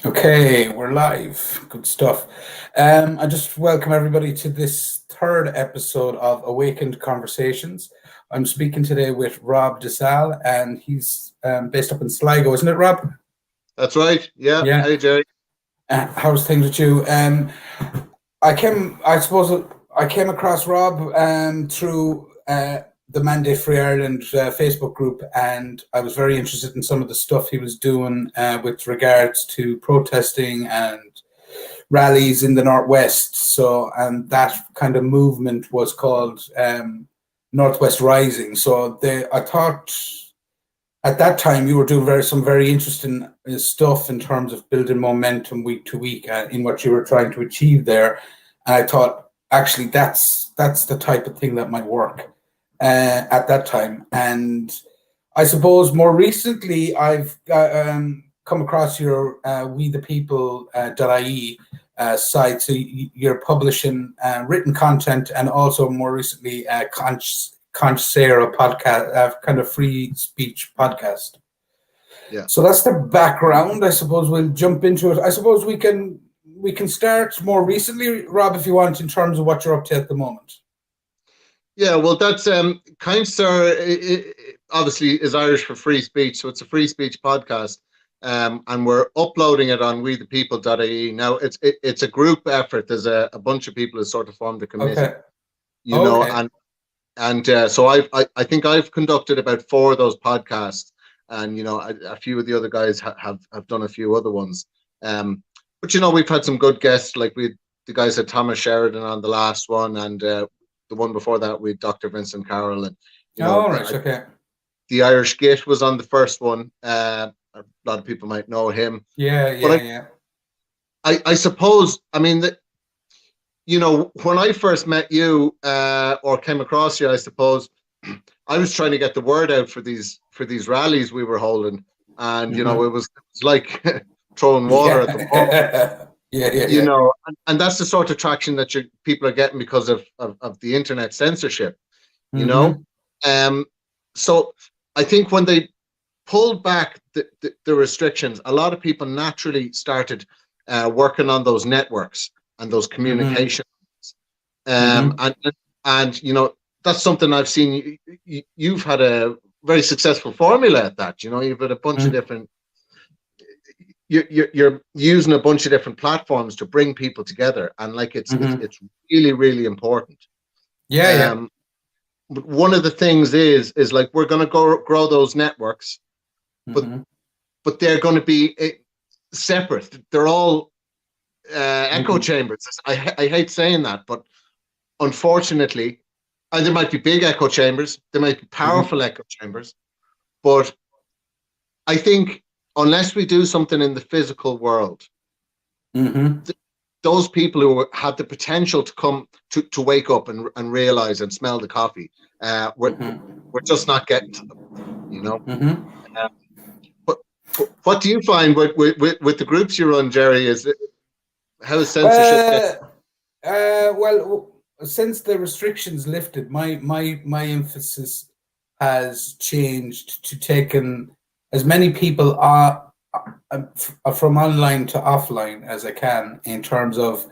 Okay, we're live. Good stuff. I just welcome everybody to this third episode of Awakened Conversations. I'm speaking today with Rob De Salle, and he's based up in Sligo, isn't it, Rob? That's right. Yeah. Yeah. Hey, Jerry. How's things with you? I suppose, I came across Rob through the Mandate Free Ireland Facebook group, and I was very interested in some of the stuff he was doing with regards to protesting and rallies in the Northwest. So, and that kind of movement was called Northwest Rising. So, I thought at that time you were doing some very interesting stuff in terms of building momentum week to week in what you were trying to achieve there. And I thought actually that's the type of thing that might work at that time. And I suppose more recently I've come across your we the people.ie site. So you're publishing written content, and also more recently Caint Saor podcast, kind of free speech podcast. Yeah. So that's the background. I suppose we'll jump into it. I suppose we can start more recently, Rob, if you want, in terms of what you're up to at the moment. Yeah. Well, that's Caint Saor. Obviously, is Irish for free speech, so it's a free speech podcast, and we're uploading it on we the people.ie. Now, it's a group effort. There's a bunch of people who sort of formed a committee, Okay. and so I think I've conducted about 4 of those podcasts, and a few of the other guys have done a few other ones. But we've had some good guests, like the guys had Thomas Sheridan on the last one, and the one before that with Dr. Vincent Carroll, and right, okay. The Irish Git was on the first one. A lot of people might know him. Yeah. I suppose, I mean, that when I first met you or came across you, I suppose I was trying to get the word out for these rallies we were holding, and it was like throwing water at the wall. And that's the sort of traction that people are getting because of the internet censorship. So I think when they pulled back the restrictions, a lot of people naturally started working on those networks and those communications. And that's something I've seen. You've had a very successful formula at that. You've had a bunch of different. You're using a bunch of different platforms to bring people together, and like it's really, really important. But one of the things is like we're going to grow those networks, but they're going to be separate. They're all echo chambers. I hate saying that, but unfortunately, and there might be big echo chambers, there might be powerful echo chambers, but I think unless we do something in the physical world, those people who have the potential to come to wake up and realize and smell the coffee, we're just not getting to them, but what do you find with the groups you run, Jerry? How is censorship? Well, since the restrictions lifted, my emphasis has changed to taking as many people from online to offline as I can, in terms of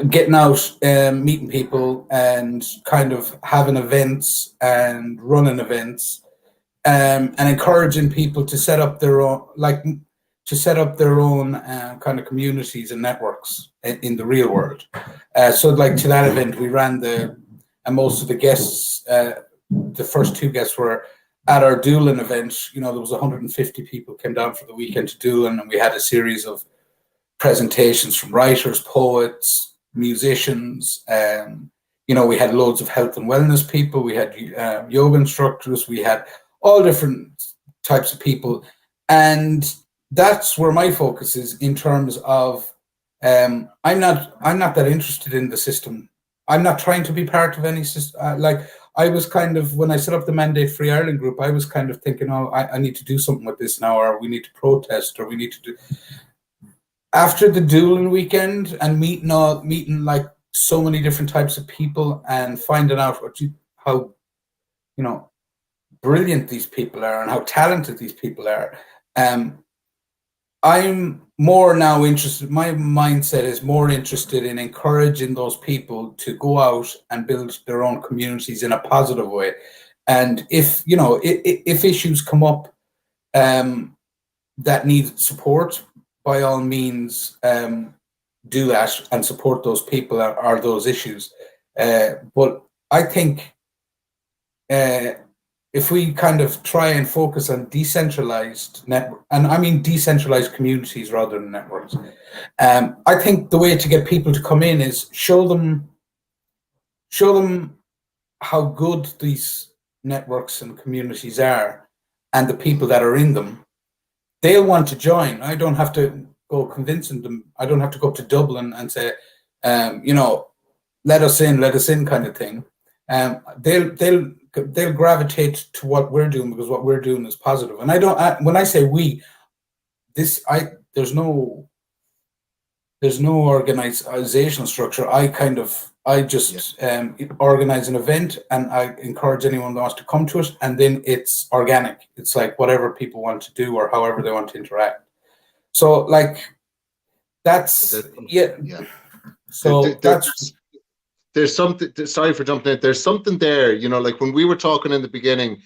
getting out, meeting people, and kind of having events and running events, and encouraging people to set up their own, kind of communities and networks in the real world. So, like, to that event, we ran and most of the guests, the first 2 guests were at our Doolin event. There was 150 people came down for the weekend to Doolin, and we had a series of presentations from writers, poets, musicians. We had loads of health and wellness people. We had yoga instructors. We had all different types of people, and that's where my focus is in terms of I'm not that interested in the system. I'm not trying to be part of any system. I was kind of, when I set up the Mandate Free Ireland group, I was kind of thinking, I need to do something with this now, or we need to protest, or we need to do. After the Doolin weekend and meeting like so many different types of people and finding out how brilliant these people are and how talented these people are, I'm more now interested, my mindset is more interested in encouraging those people to go out and build their own communities in a positive way. And if, you know, if issues come up that need support, by all means, do that and support those people or those issues. But I think if we kind of try and focus on decentralized network, and I mean decentralized communities rather than networks, I think the way to get people to come in is show them how good these networks and communities are, and the people that are in them. They'll want to join. I don't have to go convincing them. I don't have to go up to Dublin and say, you know, let us in kind of thing. They'll gravitate to what we're doing because what we're doing is positive. And when I say we, there's no organizational structure. I just organize an event, and I encourage anyone that wants to come to it, and then it's organic. It's like whatever people want to do or however they want to interact. So like that's So there's something. Sorry for jumping in. There's something there, you know, like when we were talking in the beginning.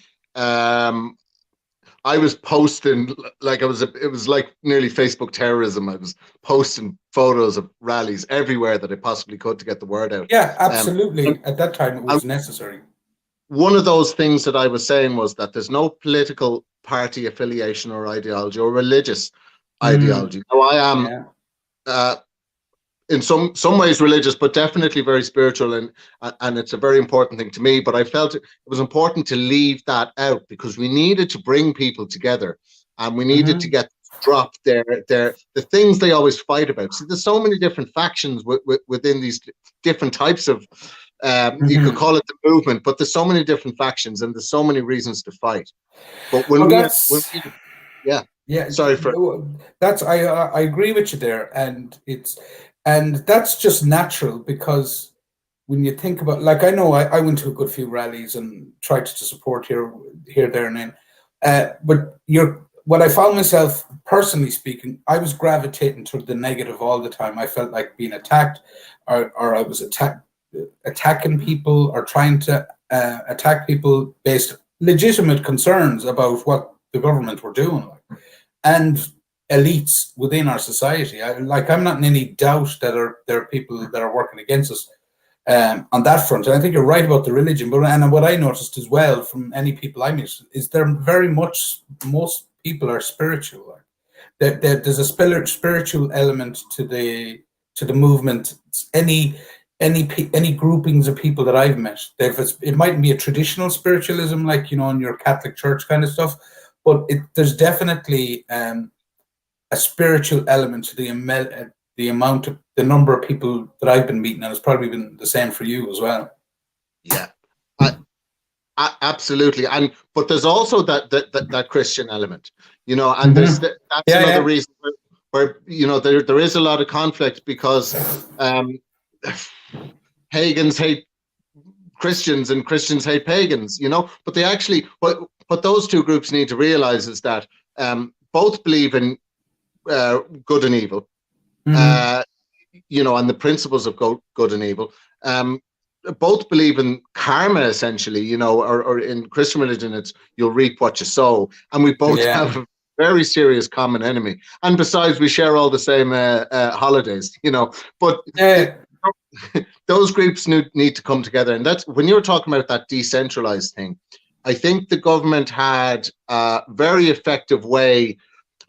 I was posting like it was like nearly Facebook terrorism. I was posting photos of rallies everywhere that I possibly could to get the word out. Yeah, absolutely. At that time, it was necessary. One of those things that I was saying was that there's no political party affiliation or ideology or religious ideology. Now, I am in some ways religious, but definitely very spiritual, and it's a very important thing to me. But I felt it was important to leave that out because we needed to bring people together, and we needed to get drop the things they always fight about. See, there's so many different factions within these different types of you could call it the movement, but there's so many different factions and there's so many reasons to fight. But sorry for that's I agree with you there, and that's just natural because when you think about, like, I know I went to a good few rallies and tried to support here, there, and then. But what I found myself, personally speaking, I was gravitating to the negative all the time. I felt like being attacked, or I was attacking people, or trying to attack people based legitimate concerns about what the government were doing, and elites within our society. I'm not in any doubt that there are people that are working against us on that front. And I think you're right about the religion. But what I noticed as well from any people I meet is most people are spiritual. There's a spiritual element to the movement. Any groupings of people that I've met, it might be a traditional spiritualism, like, in your Catholic Church kind of stuff, but there's definitely a spiritual element to the number of people that I've been meeting, and it's probably been the same for you as well. Yeah, absolutely. But there's also that Christian element, and that's another reason where there is a lot of conflict, because pagans hate Christians and Christians hate pagans, but they actually, what those two groups need to realize is that both believe in good and evil, and the principles of good and evil. Both believe in karma, essentially, or in Christian religion, it's you'll reap what you sow. And we both have a very serious common enemy. And besides, we share all the same holidays, but those groups need to come together. And that's when you were talking about that decentralized thing. I think the government had a very effective way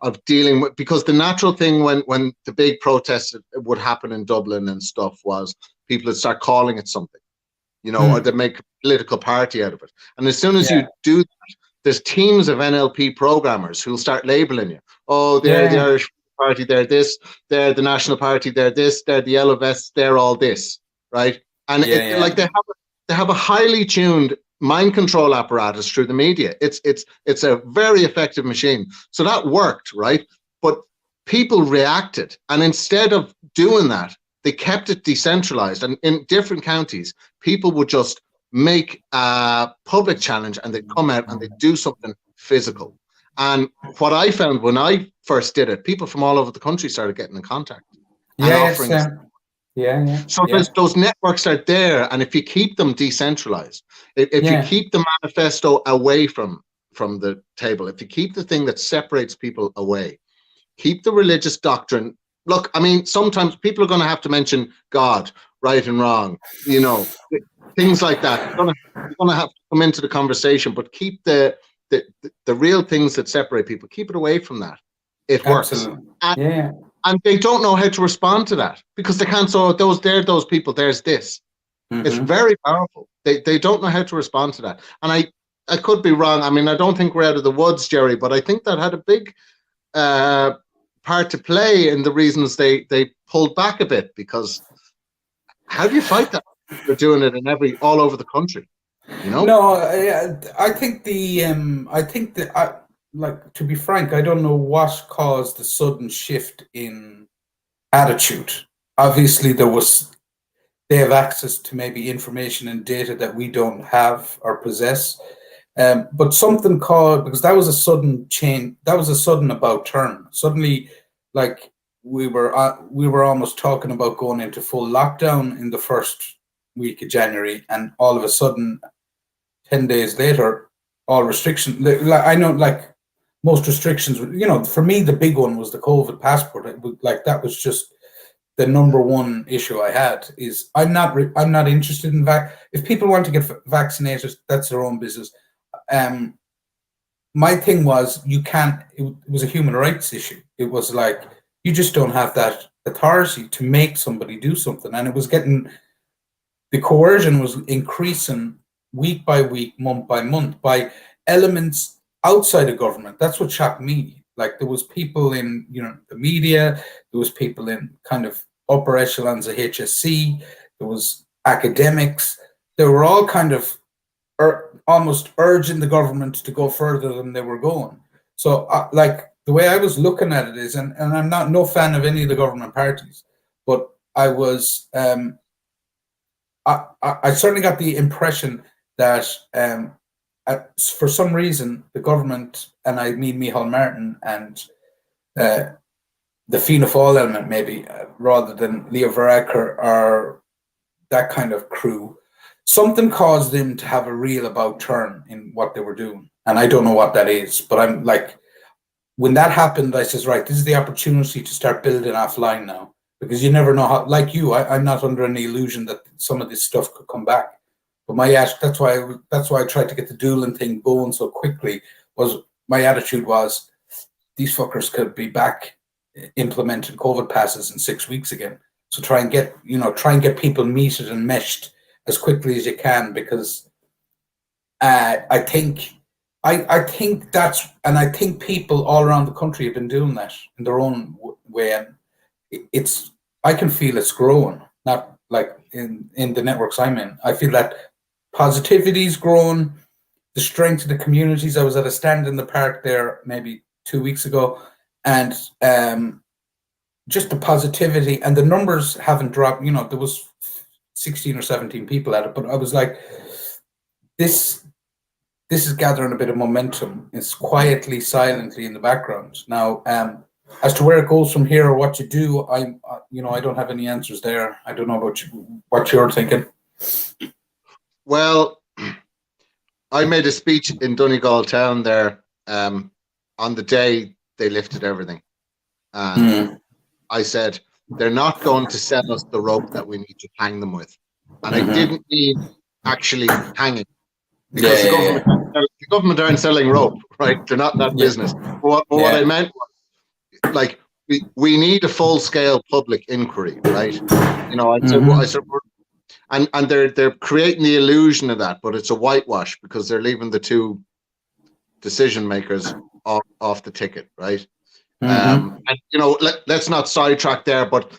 of dealing with, because the natural thing when the big protests would happen in Dublin and stuff was people would start calling it something, or they make a political party out of it. And as soon as you do that, there's teams of NLP programmers who'll start labeling you. Oh, they're the Irish Party, they're this, they're the National Party, they're this, they're the Yellow Vests, they're all this, right? And like they have a highly tuned mind control apparatus through the media. It's a very effective machine. So that worked, right? But people reacted, and instead of doing that, they kept it decentralized. And in different counties, people would just make a public challenge, and they'd come out and they'd do something physical. And what I found when I first did it, people from all over the country started getting in contact and Yeah, offering. So those networks are there, and if you keep them decentralized, if you keep the manifesto away from the table, if you keep the thing that separates people away, keep the religious doctrine. Look, I mean, sometimes people are going to have to mention God, right and wrong, you know, things like that. You're going to have to come into the conversation, but keep the real things that separate people. Keep it away from that. It works. Absolutely. And they don't know how to respond to that because they can't. So those people, there's this. It's very powerful. They don't know how to respond to that. And I could be wrong. I mean, I don't think we're out of the woods, Jerry, but I think that had a big part to play in the reasons they pulled back a bit, because how do you fight that? They're doing it all over the country, you know? No, I think like, to be frank, I don't know what caused the sudden shift in attitude. Obviously, they have access to maybe information and data that we don't have or possess. But something because that was a sudden change. That was a sudden about turn. Suddenly, like we were almost talking about going into full lockdown in the first week of January, and all of a sudden, 10 days later, all restrictions. Like, I know, like most restrictions, you know, for me the big one was the COVID passport. That was just the number one issue I had. Is I'm not interested in if people want to get vaccinated, that's their own business. My thing was, you can't. It was a human rights issue. It was like, you just don't have that authority to make somebody do something, and it was getting, the coercion was increasing week by week, month by month, by elements outside of government. That's what shocked me. Like, there was people in, you know, the media, there was people in kind of upper echelons of HSC, there was academics. They were all kind of almost urging the government to go further than they were going. So, like, the way I was looking at it is, and I'm no fan of any of the government parties, but I was, I certainly got the impression that for some reason the government, and I mean Micheál Martin and the Fianna Fáil element maybe, rather than Leo Varadkar or that kind of crew, something caused them to have a real about turn in what they were doing. And I don't know what that is, but I'm like, when that happened, I says, right, this is the opportunity to start building offline now, because you never know how, like you, I'm not under any illusion that some of this stuff could come back. But that's why I tried to get the dueling thing going so quickly. My attitude was, these fuckers could be back implementing COVID passes in 6 weeks again. So try and get people meted and meshed as quickly as you can, because I think people all around the country have been doing that in their own way, and I can feel it's growing. Not like in the networks I'm in. I feel that positivity's grown, the strength of the communities. I was at a stand in the park there maybe 2 weeks ago, and just the positivity, and the numbers haven't dropped. You know, there was 16 or 17 people at it, but I was like, this is gathering a bit of momentum. It's quietly, silently in the background. Now, as to where it goes from here or what you do, I don't have any answers there. I don't know about what you're thinking. Well, I made a speech in Donegal town there on the day they lifted everything. And I said, they're not going to sell us the rope that we need to hang them with. And I didn't mean actually hanging, because the government aren't selling rope, right? They're not that business. But what I meant was, like, we need a full-scale public inquiry, right? You know, I said, and they're creating the illusion of that, but it's a whitewash, because they're leaving the two decision makers off the ticket, right? And you know, let's not sidetrack there, but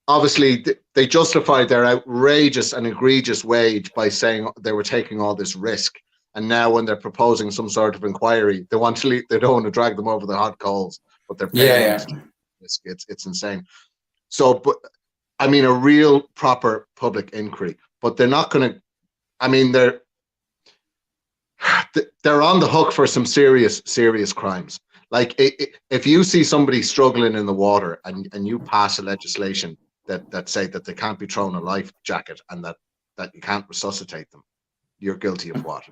obviously they justified their outrageous and egregious wage by saying they were taking all this risk, and now when they're proposing some sort of inquiry, they don't want to drag them over the hot coals, but they're paying risk. It's insane. So, but I mean, a real proper public inquiry, but they're not going to. I mean, they're on the hook for some serious crimes. Like if you see somebody struggling in the water and you pass a legislation that say that they can't be thrown a life jacket and that you can't resuscitate them, you're guilty of what?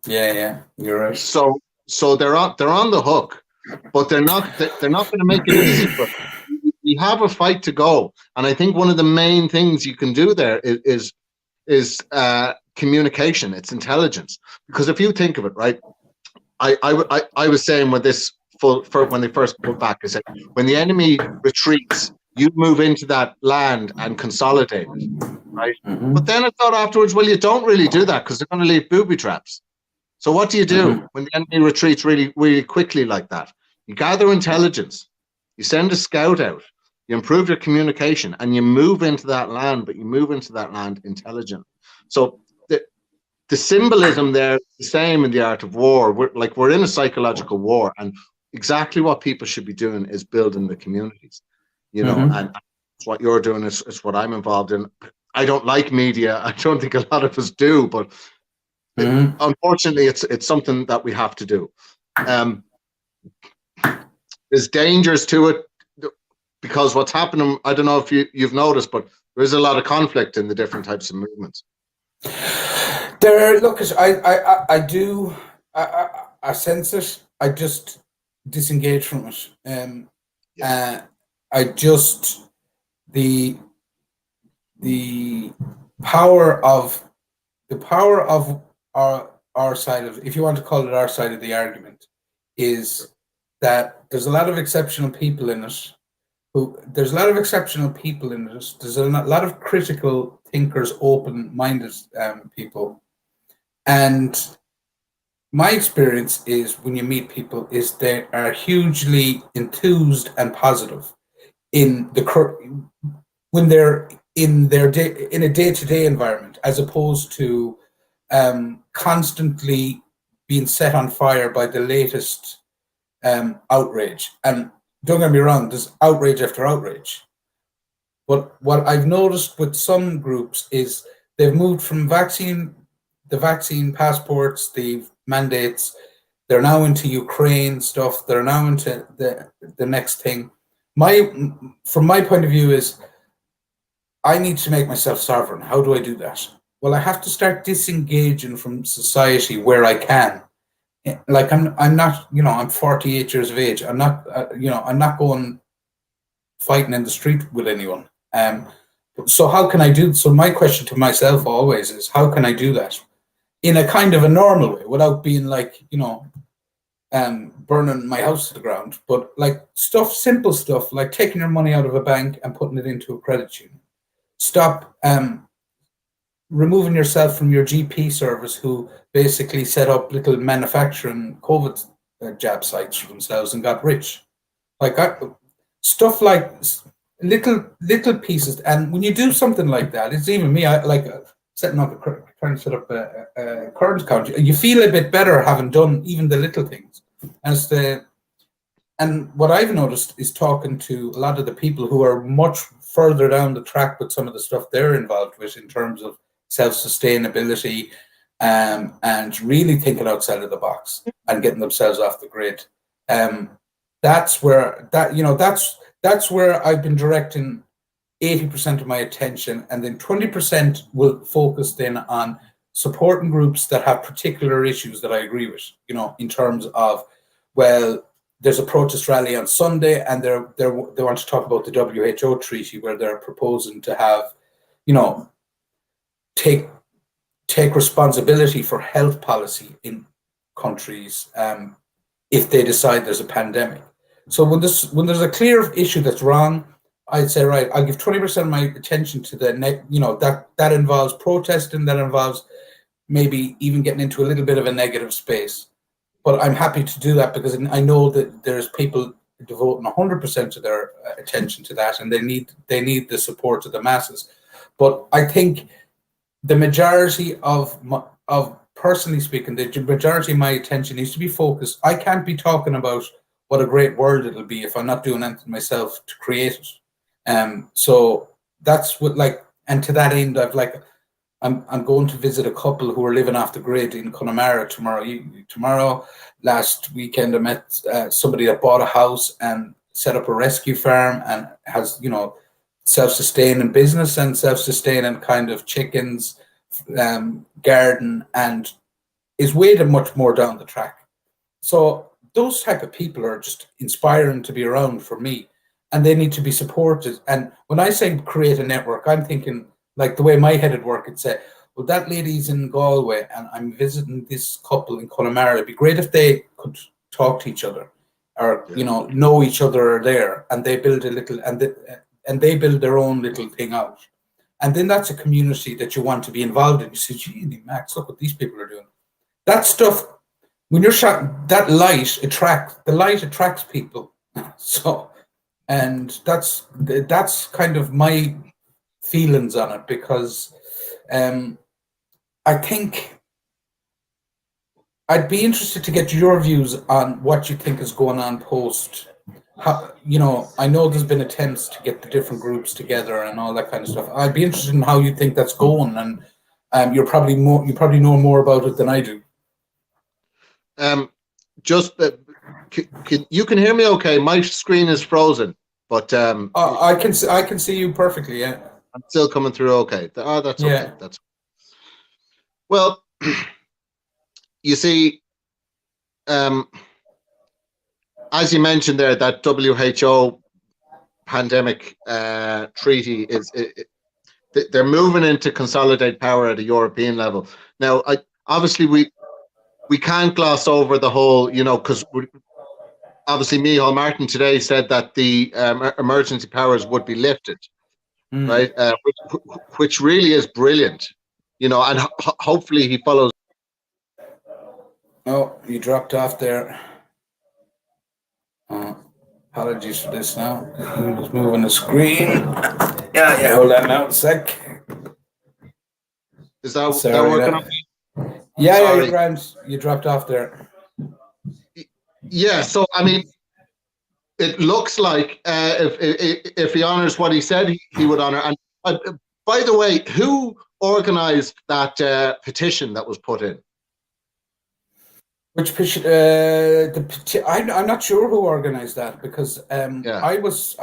Yeah, you're right. So they're on the hook, but they're not going to make it easy for them. We have a fight to go, and I think one of the main things you can do there is communication. It's intelligence, because if you think of it, right, I was saying when when they first pulled back, I said when the enemy retreats, you move into that land and consolidate it, right? But then I thought afterwards, well, you don't really do that because they're going to leave booby traps. So what do you do when the enemy retreats really, really quickly like that? You gather intelligence, you send a scout out, you improve your communication, and you move into that land, but you move into that land intelligent. So the symbolism there is the same in the art of war. We're in a psychological war, and exactly what people should be doing is building the communities, and what you're doing is what I'm involved in. I don't like media. I don't think a lot of us do, but unfortunately, it's something that we have to do. There's dangers to it because what's happening, I don't know if you've noticed, but there is a lot of conflict in the different types of movements. Look, I do. I sense it. I just disengage from it. I just the power of our side of, if you want to call it our side of the argument, is that there's a lot of exceptional people in it. There's a lot of critical thinkers, open-minded people, and my experience is when you meet people is they are hugely enthused and positive when they're in a day-to-day environment, as opposed to constantly being set on fire by the latest outrage. And don't get me wrong, there's outrage after outrage. But what I've noticed with some groups is they've moved from the vaccine passports, the mandates. They're now into Ukraine stuff. They're now into the next thing. From my point of view is, I need to make myself sovereign. How do I do that? Well, I have to start disengaging from society where I can. Like I'm not, I'm 48 years of age. I'm not, I'm not going fighting in the street with anyone. So how can I do? So my question to myself always is, how can I do that in a kind of a normal way, without being like, burning my house to the ground, but like simple stuff, like taking your money out of a bank and putting it into a credit union. Stop removing yourself from your GP service, who basically set up little manufacturing COVID jab sites for themselves and got rich. Like stuff like little pieces. And when you do something like that, it's even me. I like trying to set up a current account. You feel a bit better having done even the little things. And what I've noticed is talking to a lot of the people who are much further down the track with some of the stuff they're involved with in terms of self-sustainability, and really thinking outside of the box and getting themselves off the grid. That's where I've been directing 80% of my attention, and then 20% will focus then on supporting groups that have particular issues that I agree with, in terms of, well, there's a protest rally on Sunday and they want to talk about the WHO treaty, where they're proposing to have, take responsibility for health policy in countries if they decide there's a pandemic. So when there's a clear issue that's wrong, I'd say, right, I'll give 20% of my attention to that involves protesting, that involves maybe even getting into a little bit of a negative space. But I'm happy to do that because I know that there's people devoting 100% of their attention to that, and they need the support of the masses. But I think the majority of personally speaking, the majority of my attention needs to be focused. I can't be talking about what a great world it'll be if I'm not doing anything myself to create it. So that's what, and to that end, I'm going to visit a couple who are living off the grid in Connemara tomorrow. Last weekend, I met somebody that bought a house and set up a rescue farm and has, self-sustaining business and self-sustaining kind of chickens, garden, and is way much more down the track. So those type of people are just inspiring to be around for me, and they need to be supported. And when I say create a network, I'm thinking like the way my head would work. It'd say, well, that lady's in Galway and I'm visiting this couple in Connemara. It'd be great if they could talk to each other or, know each other there, and they build a little, and they build their own little thing out. And then that's a community that you want to be involved in. You say, gee, Max, look what these people are doing. That stuff, when you're shot, that light attracts people. So, and that's kind of my feelings on it, because I think I'd be interested to get your views on what you think is going on post. How, I know there's been attempts to get the different groups together and all that kind of stuff. I'd be interested in how you think that's going, and you probably know more about it than I do. Just you can hear me okay? My screen is frozen, but I can see you perfectly. Yeah, I'm still coming through okay. That's okay. That's well. You see, as you mentioned there, that WHO pandemic treaty they're moving into consolidate power at a European level. Now, obviously we can't gloss over the whole, because obviously Micheál Martin today said that the emergency powers would be lifted, right? Which really is brilliant, and hopefully he follows. Oh, you dropped off there. Apologies for this now. I'm just moving the screen. Yeah, hold on now a sec. Is that working okay? Yeah, you're grand. You dropped off there. Yeah, so I mean, it looks like if he honors what he said, he would honor. And by the way, who organized that petition that was put in? Which petition? I'm not sure who organized that, because I was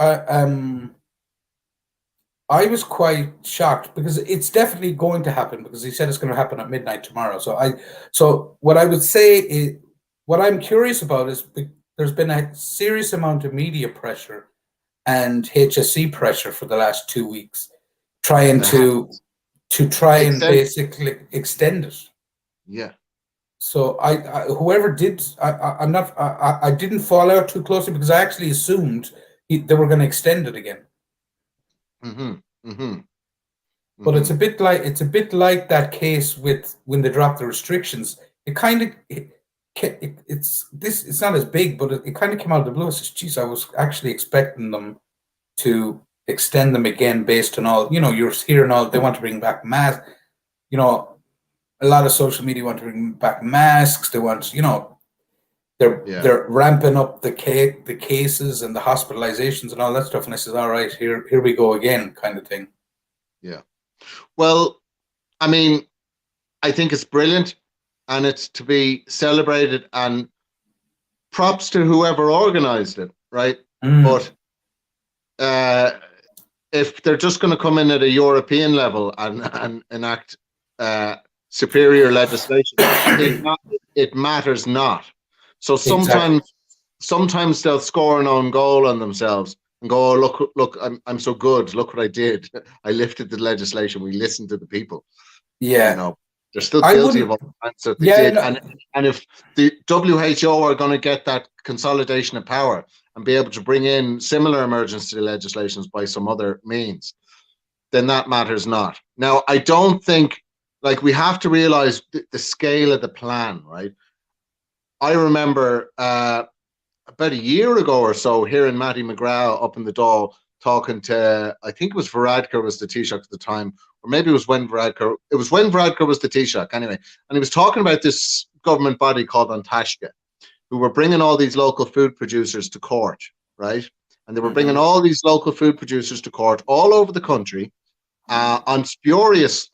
quite shocked, because it's definitely going to happen, because he said it's going to happen at midnight tomorrow. So what I would say is, what I'm curious about is, there's been a serious amount of media pressure and HSE pressure for the last 2 weeks, trying to basically extend it. Yeah. So whoever did, I didn't follow out too closely, because I actually assumed they were going to extend it again. But it's a bit like that case with when they dropped the restrictions. It kind of it's not as big, but it kind of came out of the blue. I says, geez, I was actually expecting them to extend them again based on all, you're hearing all, they want to bring back masks, a lot of social media want to bring back masks. They want, they're ramping up the cases and the hospitalizations and all that stuff. And I said, all right, here we go again, kind of thing. Yeah. Well, I mean, I think it's brilliant, and it's to be celebrated, and props to whoever organized it, right? But if they're just going to come in at a European level and enact superior legislation, it matters not. So sometimes they'll score an own goal on themselves and go, oh, look, I'm so good. Look what I did. I lifted the legislation. We listened to the people. Yeah. They're still guilty of all the things that they did. No. And if the WHO are going to get that consolidation of power and be able to bring in similar emergency legislations by some other means, then that matters not. Now, I don't think, we have to realize the scale of the plan, right? I remember about a year ago or so hearing Matty McGrath up in the Dáil talking to, I think it was Varadkar was the Taoiseach at the time, or maybe it was when Varadkar was the Taoiseach anyway. And he was talking about this government body called An Taisce, who were bringing all these local food producers to court, right? And they were bringing all these local food producers to court all over the country. on spurious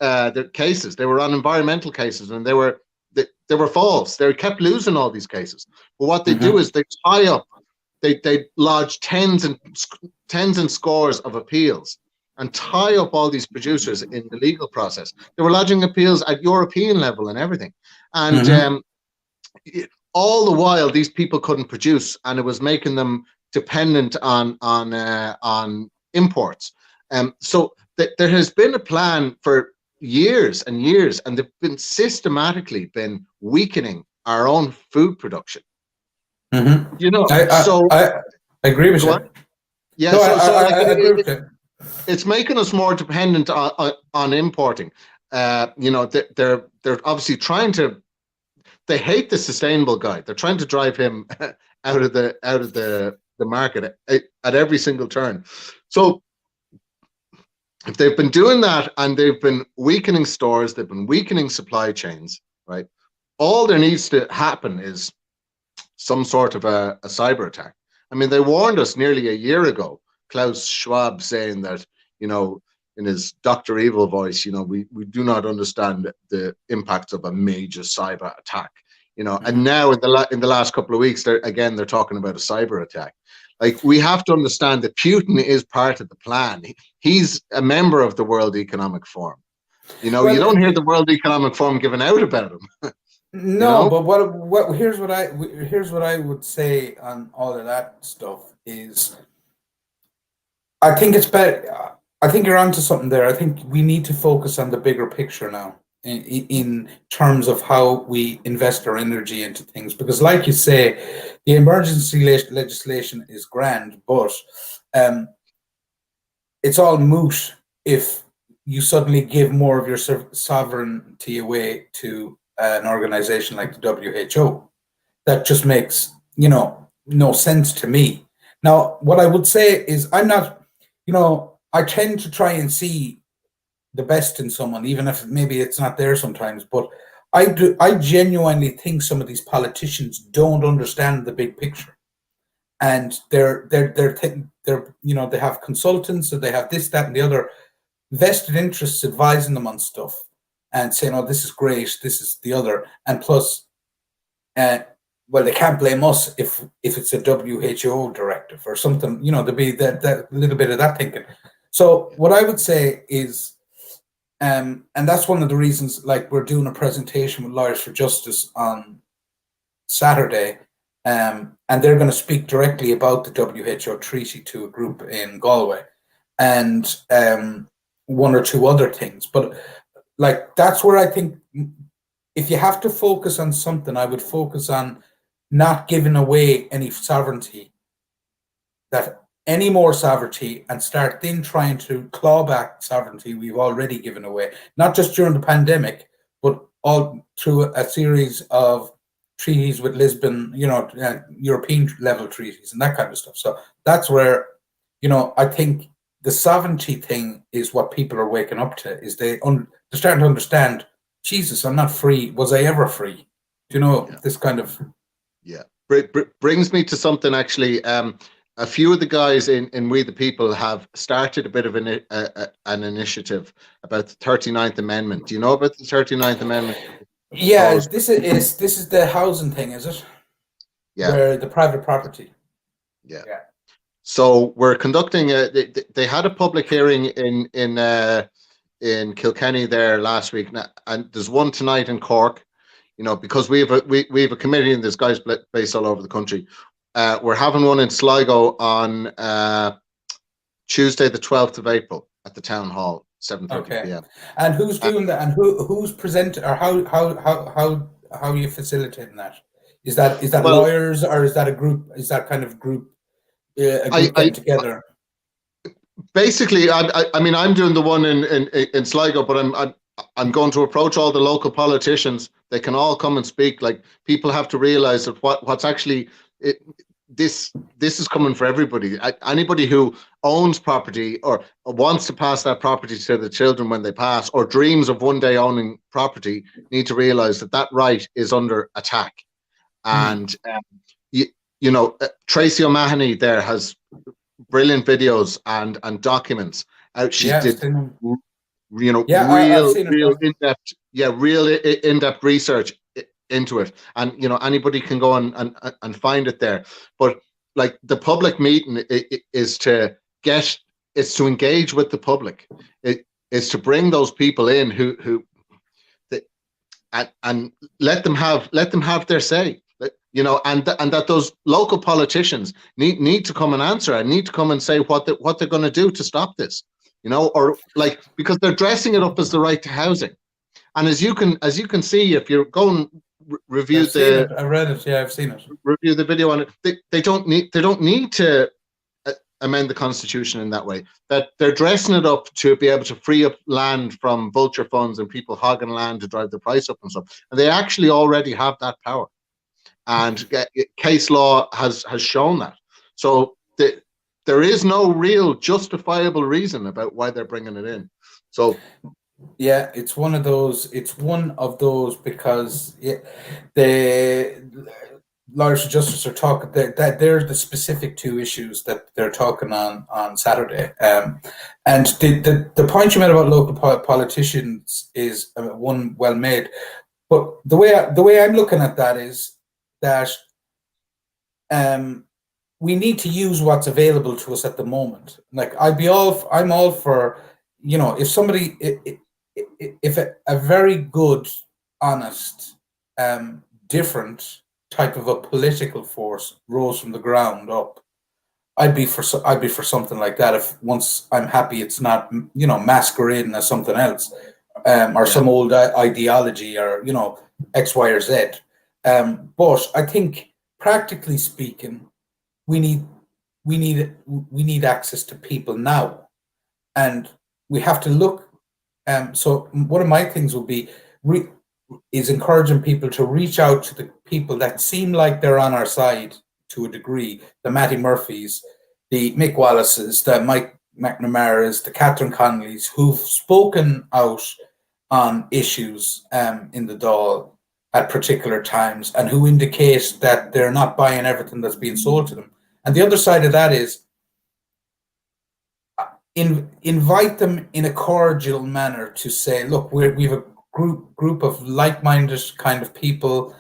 cases. They were on environmental cases, and they were false. They kept losing all these cases. But what they do is they tie up, they lodge tens and scores of appeals and tie up all these producers in the legal process. They were lodging appeals at European level and everything. And all the while, these people couldn't produce, and it was making them dependent on imports. So there has been a plan for years and years, and they've been systematically weakening our own food production. You know, I agree with you. Yeah, no, I agree with you. It's making us more dependent on importing. You know, they're obviously trying to. They hate the sustainable guy. They're trying to drive him out of the market at every single turn. So if they've been doing that, and they've been weakening stores, they've been weakening supply chains, right? All there needs to happen is some sort of a cyber attack. I mean, they warned us nearly a year ago, Klaus Schwab, saying that, you know, in his Dr. Evil voice, you know, we do not understand the impact of a major cyber attack, you know. And now in the last couple of weeks, they're talking about a cyber attack. Like, we have to understand that Putin is part of the plan. He's a member of the World Economic Forum. You know, you don't hear the World Economic Forum giving out about him. No, you know? But here's what I would say on all of that stuff is, I think it's better. I think you're onto something there. I think we need to focus on the bigger picture now in terms of how we invest our energy into things. Because, like you say, the emergency legislation is grand, but it's all moot if you suddenly give more of your sovereignty away to an organization like the WHO. That just makes, you know, no sense to me. Now, what I would say is, I'm not, you know, I tend to try and see the best in someone, even if maybe it's not there sometimes. But I genuinely think some of these politicians don't understand the big picture, and they're you know, they have consultants, and they have this, that, and the other vested interests advising them on stuff and saying, "Oh, this is great, this is the other," and plus, well, they can't blame us if it's a WHO directive or something. You know, there'll be that little bit of that thinking. So what I would say is, and that's one of the reasons, like, we're doing a presentation with Lawyers for Justice on Saturday, and they're going to speak directly about the WHO treaty to a group in Galway, and one or two other things. But, like, that's where I think, if you have to focus on something, I would focus on not giving away any sovereignty, any more sovereignty, and start then trying to claw back sovereignty we've already given away, not just during the pandemic, but all through a series of treaties with Lisbon, you know, European level treaties and that kind of stuff. So that's where, you know, I think the sovereignty thing is what people are waking up to, is they're starting to understand, Jesus, I'm not free. Was I ever free? Do you know, this kind of... Yeah, brings me to something, actually. A few of the guys in We the People have started a bit of an initiative about the 39th Amendment. Do you know about the 39th Amendment? Yeah, this is the housing thing, is it? Yeah. Where the private property. Yeah. So we're conducting they had a public hearing in Kilkenny there last week, and there's one tonight in Cork. You know, because we have a committee, and there's guys based all over the country. We're having one in Sligo on Tuesday, the 12th of April, at the town hall, 7:30 p.m. And who's doing that? And who's presenting, or how are you facilitating that? Is that lawyers, or is that a group? Is that kind of group? A group getting together. Basically, I mean, I'm doing the one in Sligo, but I'm going to approach all the local politicians. They can all come and speak. Like, people have to realize that what's actually this is coming for everybody. Anybody who owns property or wants to pass that property to the children when they pass, or dreams of one day owning property, need to realize that right is under attack. And you know, Tracy O'Mahony there has brilliant videos and documents out. She did I've seen it. Real in-depth research into it, and anybody can go and find it there. But like the public meeting is to engage with the public. It is to bring those people in who and let them have their say. And that those local politicians need to come and answer and need to come and say what they're going to do to stop this. Or like, because they're dressing it up as the right to housing, and as you can see, if you're going review I read it. Yeah, I've seen it. Review the video on it. They don't need to amend the constitution in that way. That they're dressing it up to be able to free up land from vulture funds and people hogging land to drive the price up and stuff. And they actually already have that power, and case law has shown that. So there is no real justifiable reason about why they're bringing it in. So yeah, it's one of those because the lawyers and justice are talking that they're the specific two issues that they're talking on Saturday. And the point you made about local politicians is one well made. But the way I'm looking at that is that we need to use what's available to us at the moment. Like I'm all for, if somebody, if a very good, honest, different type of a political force rose from the ground up, I'd be for something like that. If once I'm happy, it's not masquerading as something else, or some old ideology, or X, Y, or Z. But I think, practically speaking, we need access to people now, and we have to look. So one of my things would be is encouraging people to reach out to the people that seem like they're on our side to a degree, the Matty Murphys, the Mick Wallaces, the Mike McNamara's, the Catherine Connollys, who've spoken out on issues in the Dáil at particular times, and who indicate that they're not buying everything that's being sold to them. And the other side of that is invite them in a cordial manner to say, look, we've a group of like-minded kind of people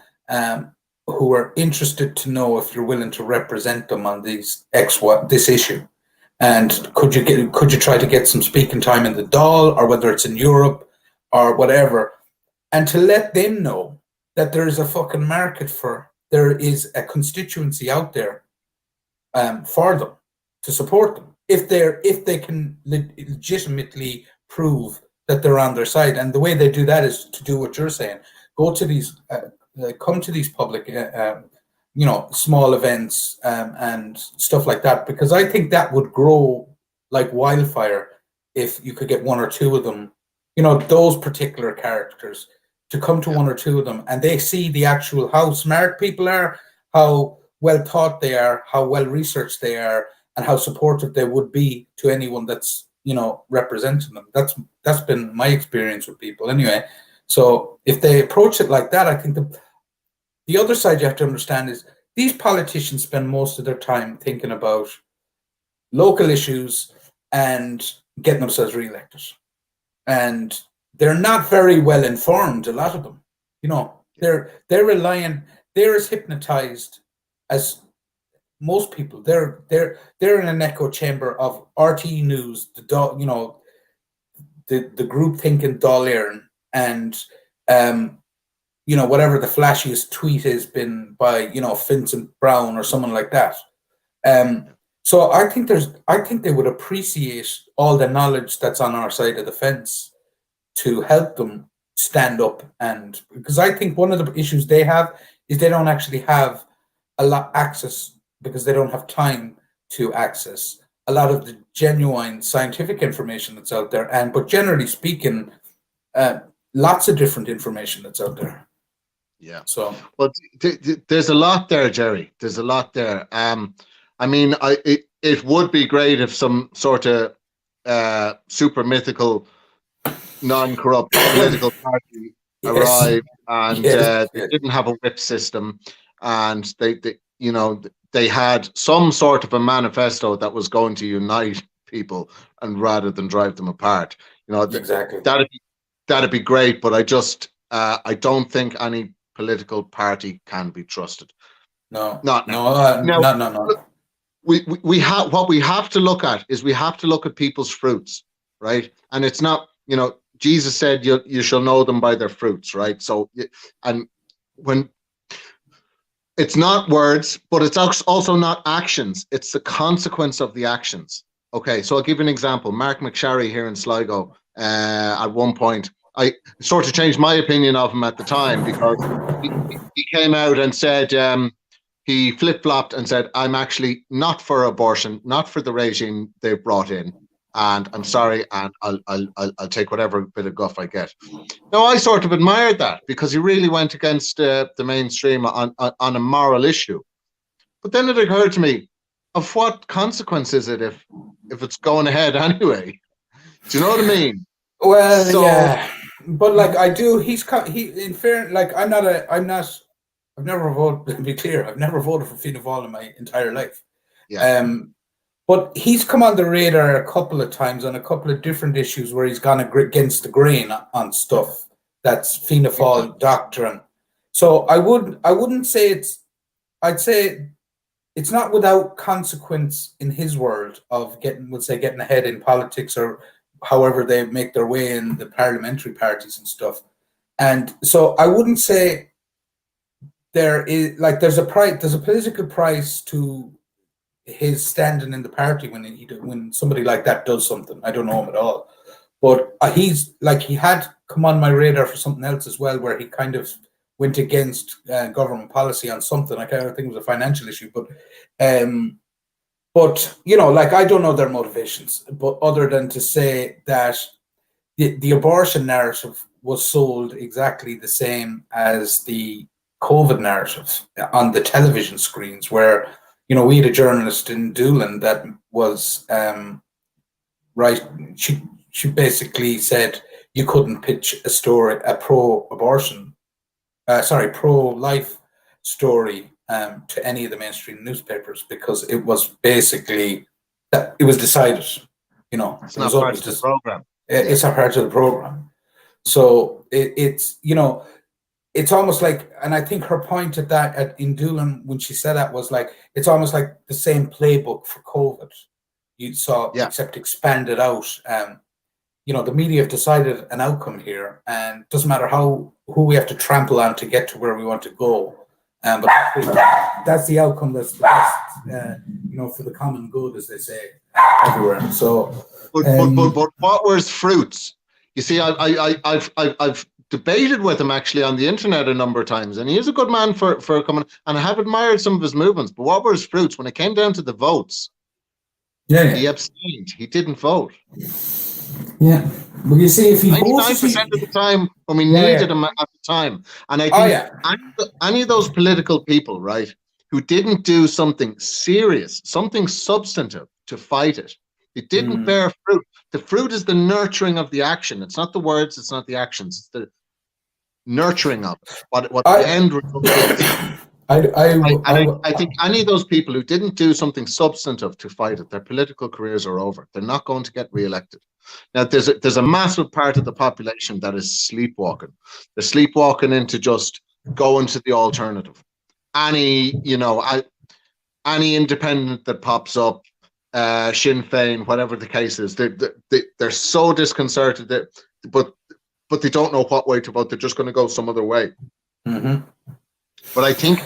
who are interested to know if you're willing to represent them on this issue, and could you try to get some speaking time in the Dáil, or whether it's in Europe or whatever, and to let them know that there is a fucking market there is a constituency out there for them, to support them if they can legitimately prove that they're on their side. And the way they do that is to do what you're saying: go to these, come to these public, small events and stuff like that. Because I think that would grow like wildfire if you could get one or two of them, those particular characters, to come to one or two of them, and they see the actual how smart people are, how well thought they are, how well researched they are, and how supportive they would be to anyone that's representing them. That's been my experience with people anyway. So if they approach it like that, I think the other side you have to understand is these politicians spend most of their time thinking about local issues and getting themselves re-elected, and they're not very well informed. A lot of them, they're as hypnotized as most people. They're in an echo chamber of RTE News, the group thinking Dáil and whatever the flashiest tweet has been by Vincent Brown or someone like that. So I think they would appreciate all the knowledge that's on our side of the fence to help them stand up. And because I think one of the issues they have is they don't actually have a lot access, because they don't have time to access a lot of the genuine scientific information that's out there. But generally speaking, lots of different information that's out there. Yeah. So, well, there's a lot there, Jerry. There's a lot there. I mean, it would be great if some sort of super mythical, non-corrupt political party arrived, and they didn't have a whip system, and they had some sort of a manifesto that was going to unite people and rather than drive them apart. Exactly. That'd be great, but I don't think any political party can be trusted. No. Not no. now. No. We have what we have to look at is we have to look at people's fruits, right? And it's not, Jesus said you shall know them by their fruits, right? So, and when it's not words, but it's also not actions. It's the consequence of the actions. Okay, so I'll give you an example. Mark McSharry here in Sligo, at one point, I sort of changed my opinion of him at the time because he came out and said, he flip-flopped and said, I'm actually not for abortion, not for the regime they've brought in. And I'm sorry, and I'll take whatever bit of guff I get. Now, I sort of admired that because he really went against the mainstream on a moral issue. But then it occurred to me, of what consequence is it if it's going ahead anyway? Do you know what I mean? Well, yeah, but like I do, he in fair, like I've never voted. To be clear, I've never voted for Fianna Fáil in my entire life. Yeah. But he's come on the radar a couple of times on a couple of different issues where he's gone against the grain on stuff that's Fianna Fáil doctrine. So I wouldn't say I'd say it's not without consequence in his world of getting ahead in politics or however they make their way in the parliamentary parties and stuff. And so I wouldn't say there's a political price to his standing in the party when somebody like that does something. I don't know him at all, but he had come on my radar for something else as well, where he kind of went against government policy on something. I think it was a financial issue, but I don't know their motivations, but other than to say that the abortion narrative was sold exactly the same as the COVID narrative on the television screens, where we had a journalist in Donegal that was right. She basically said you couldn't pitch a pro-life story to any of the mainstream newspapers because it was basically that it was decided. It's not part of the program. It's not part of the program. So it's almost like, and I think her point in Doolin when she said that was like, it's almost like the same playbook for COVID you saw, except expanded out. The media have decided an outcome here, and it doesn't matter who we have to trample on to get to where we want to go. But that's the outcome that's the best, for the common good, as they say everywhere. So, but what was fruits? You see, I've debated with him actually on the internet a number of times, and he is a good man for coming, and I have admired some of his movements, but what were his fruits? When it came down to the votes, he abstained. He didn't vote. Yeah, but you see, if he 99% of the time when we needed him at the time, and I think any of those political people, right, who didn't do something serious, something substantive to fight it, it didn't bear fruit. The fruit is the nurturing of the action. It's not the words. It's not the actions. It's the nurturing of it. What the end result is. I think any of those people who didn't do something substantive to fight it, their political careers are over. They're not going to get re-elected. Now, there's a massive part of the population that is sleepwalking. They're sleepwalking into just going to the alternative. Any independent that pops up, Sinn Féin, whatever the case is, they're so disconcerted but they don't know what way to vote. They're just going to go some other way. Mm-hmm. But I think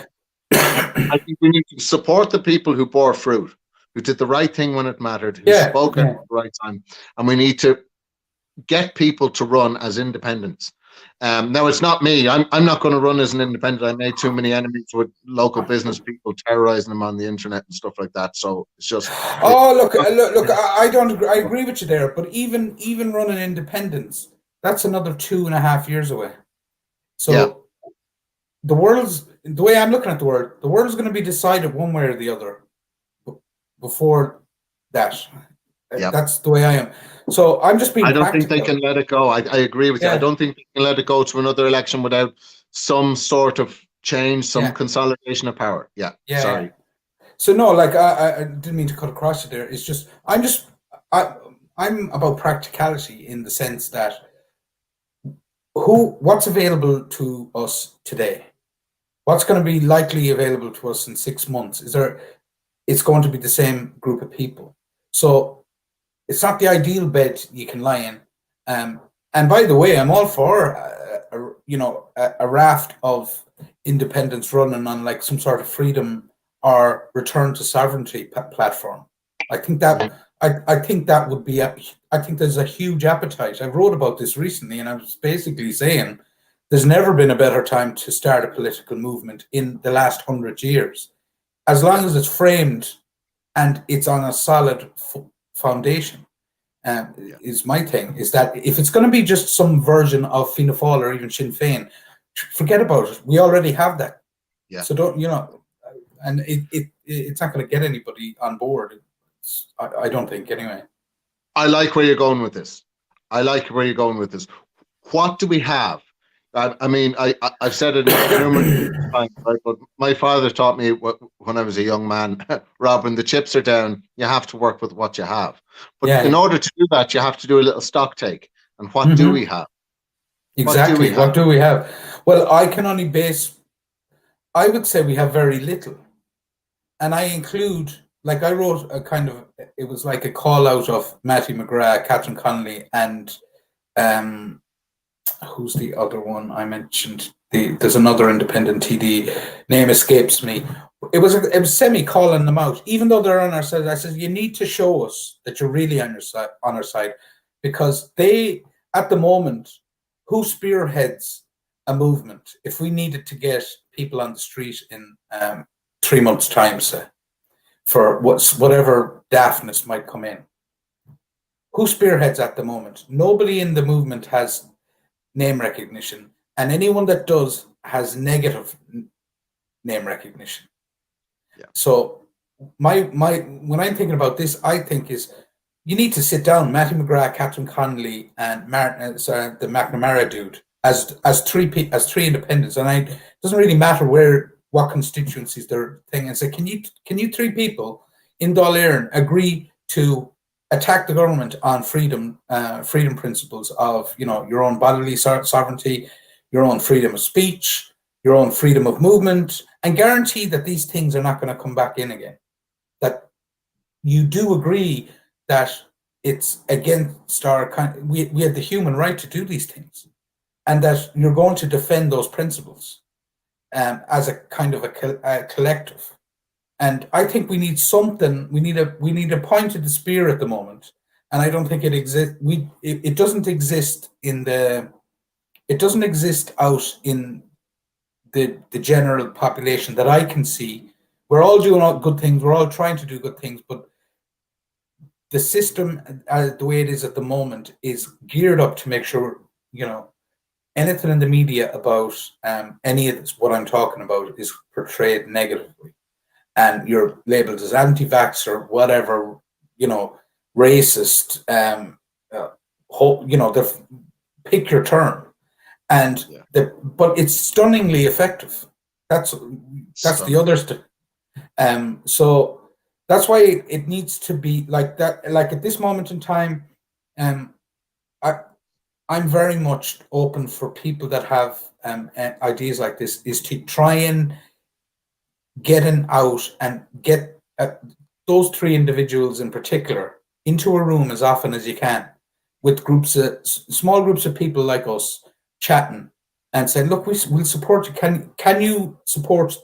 we need to support the people who bore fruit, who did the right thing when it mattered, who spoke at the right time, and we need to get people to run as independents. Now, it's not me. I'm not going to run as an independent. I made too many enemies with local business people terrorizing them on the internet and stuff like that. So it's just. Look! I don't agree. I agree with you there. But even running independence, that's another 2.5 years away. So the way I'm looking at the world is going to be decided one way or the other before that. That's the way I am. So I'm just being I don't practical. think they can let it go. I agree with you. I don't think they can let it go to another election without some sort of change, some consolidation of power. Sorry. So no, like I didn't mean to cut across you there. It's just I'm about practicality in the sense that what's available to us today? What's going to be likely available to us in 6 months? It's going to be the same group of people. So it's not the ideal bed you can lie in. And by the way, I'm all for a raft of independence running on like some sort of freedom or return to sovereignty platform. I think that would be. I think there's a huge appetite. I wrote about this recently, and I was basically saying there's never been a better time to start a political movement in the last 100 years, as long as it's framed and it's on a solid foundation. Is my thing, is that if it's going to be just some version of Fianna Fáil or even Sinn Féin, forget about it. We already have that. Yeah. So don't, and it's not going to get anybody on board. I don't think, anyway. I like where you're going with this. What do we have? I mean, I've said it numerous times, right? But my father taught me when I was a young man, Rob, when the chips are down, you have to work with what you have. But in order to do that, you have to do a little stock take. And what do we have? Exactly. What do we have? Well, I would say we have very little. And I include, like, I wrote it was like a call out of Mattie McGrath, Catherine Connolly, and who's the other one I mentioned? There's another independent TD, name escapes me. It was semi calling them out, even though they're on our side. I said, you need to show us that you're really on our side, because they, at the moment, who spearheads a movement? If we needed to get people on the street in 3 months' time, say, for whatever daftness might come in, who spearheads at the moment? Nobody in the movement has name recognition, and anyone that does has negative name recognition. Yeah. So when I'm thinking about this, I think is you need to sit down, Mattie McGrath, Catherine Connolly, and the McNamara dude as three independents, and it doesn't really matter what constituencies they're thing, and say, can you three people in Dáil Éireann agree to attack the government on freedom principles of, your own bodily sovereignty, your own freedom of speech, your own freedom of movement, and guarantee that these things are not going to come back in again. That you do agree that it's against we have the human right to do these things, and that you're going to defend those principles as a kind of a collective. And I think we need something. We need a point of the spear at the moment, and I don't think it exists. It doesn't exist it doesn't exist out in the general population that I can see. We're all doing all good things. We're all trying to do good things, but the system, the way it is at the moment, is geared up to make sure anything in the media about any of this, what I'm talking about, is portrayed negatively. And you're labeled as anti-vax or whatever, racist, pick your term. And but it's stunningly effective. That's the other stuff. So that's why it needs to be like that. Like at this moment in time, I'm very much open for people that have ideas like this, is to try and getting out and get those three individuals in particular into a room as often as you can, with small groups of people like us chatting and saying, look, we'll support you. Can you support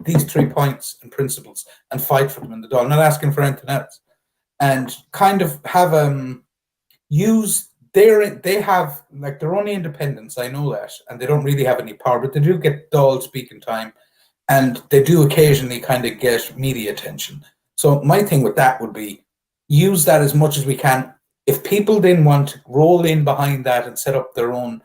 these 3 points and principles and fight for them in the Dáil? I'm not asking for anything else. And kind of have they have, like, they're only independents, I know that, and they don't really have any power, but they do get Dáil speaking time. And they do occasionally kind of get media attention. So my thing with that would be use that as much as we can. If people then want to roll in behind that and set up their own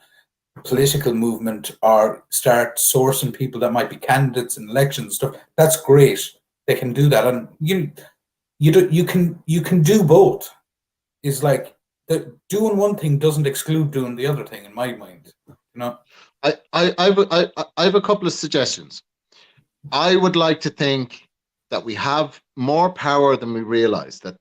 political movement or start sourcing people that might be candidates in elections and stuff, that's great. They can do that, and you can do both. It's like doing one thing doesn't exclude doing the other thing, in my mind. I have a couple of suggestions. I would like to think that we have more power than we realize, that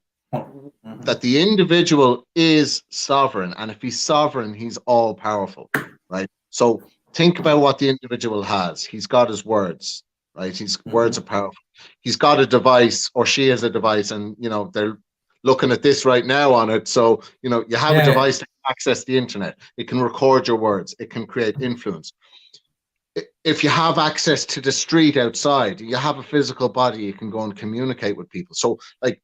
that the individual is sovereign, and if he's sovereign, he's all powerful, right? So think about what the individual has. He's got his words, right? His words are powerful. He's got a device, or she has a device, and they're looking at this right now on it. So you have a device to access the internet. It can record your words. It can create influence. If you have access to the street outside, you have a physical body, you can go and communicate with people. So like,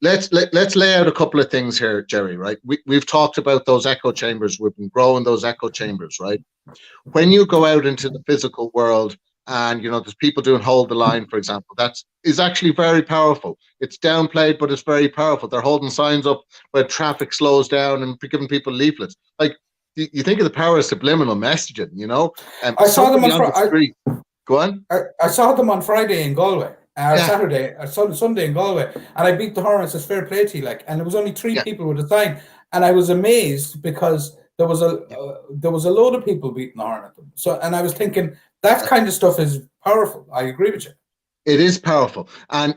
let's lay out a couple of things here, Jerry, right? We've talked about those echo chambers. We've been growing those echo chambers, right? When you go out into the physical world and, there's people doing hold the line, for example, that is actually very powerful. It's downplayed, but it's very powerful. They're holding signs up where traffic slows down and giving people leaflets. Like, you think of the power of subliminal messaging, I saw them on Friday. Go on. I saw them on Friday in Galway. Saturday, Sunday in Galway, and I beat the horn and says fair play to you, and there was only 3 people with a sign, and I was amazed because there was a load of people beating the horn at them. So, and I was thinking that kind of stuff is powerful. I agree with you. It is powerful, and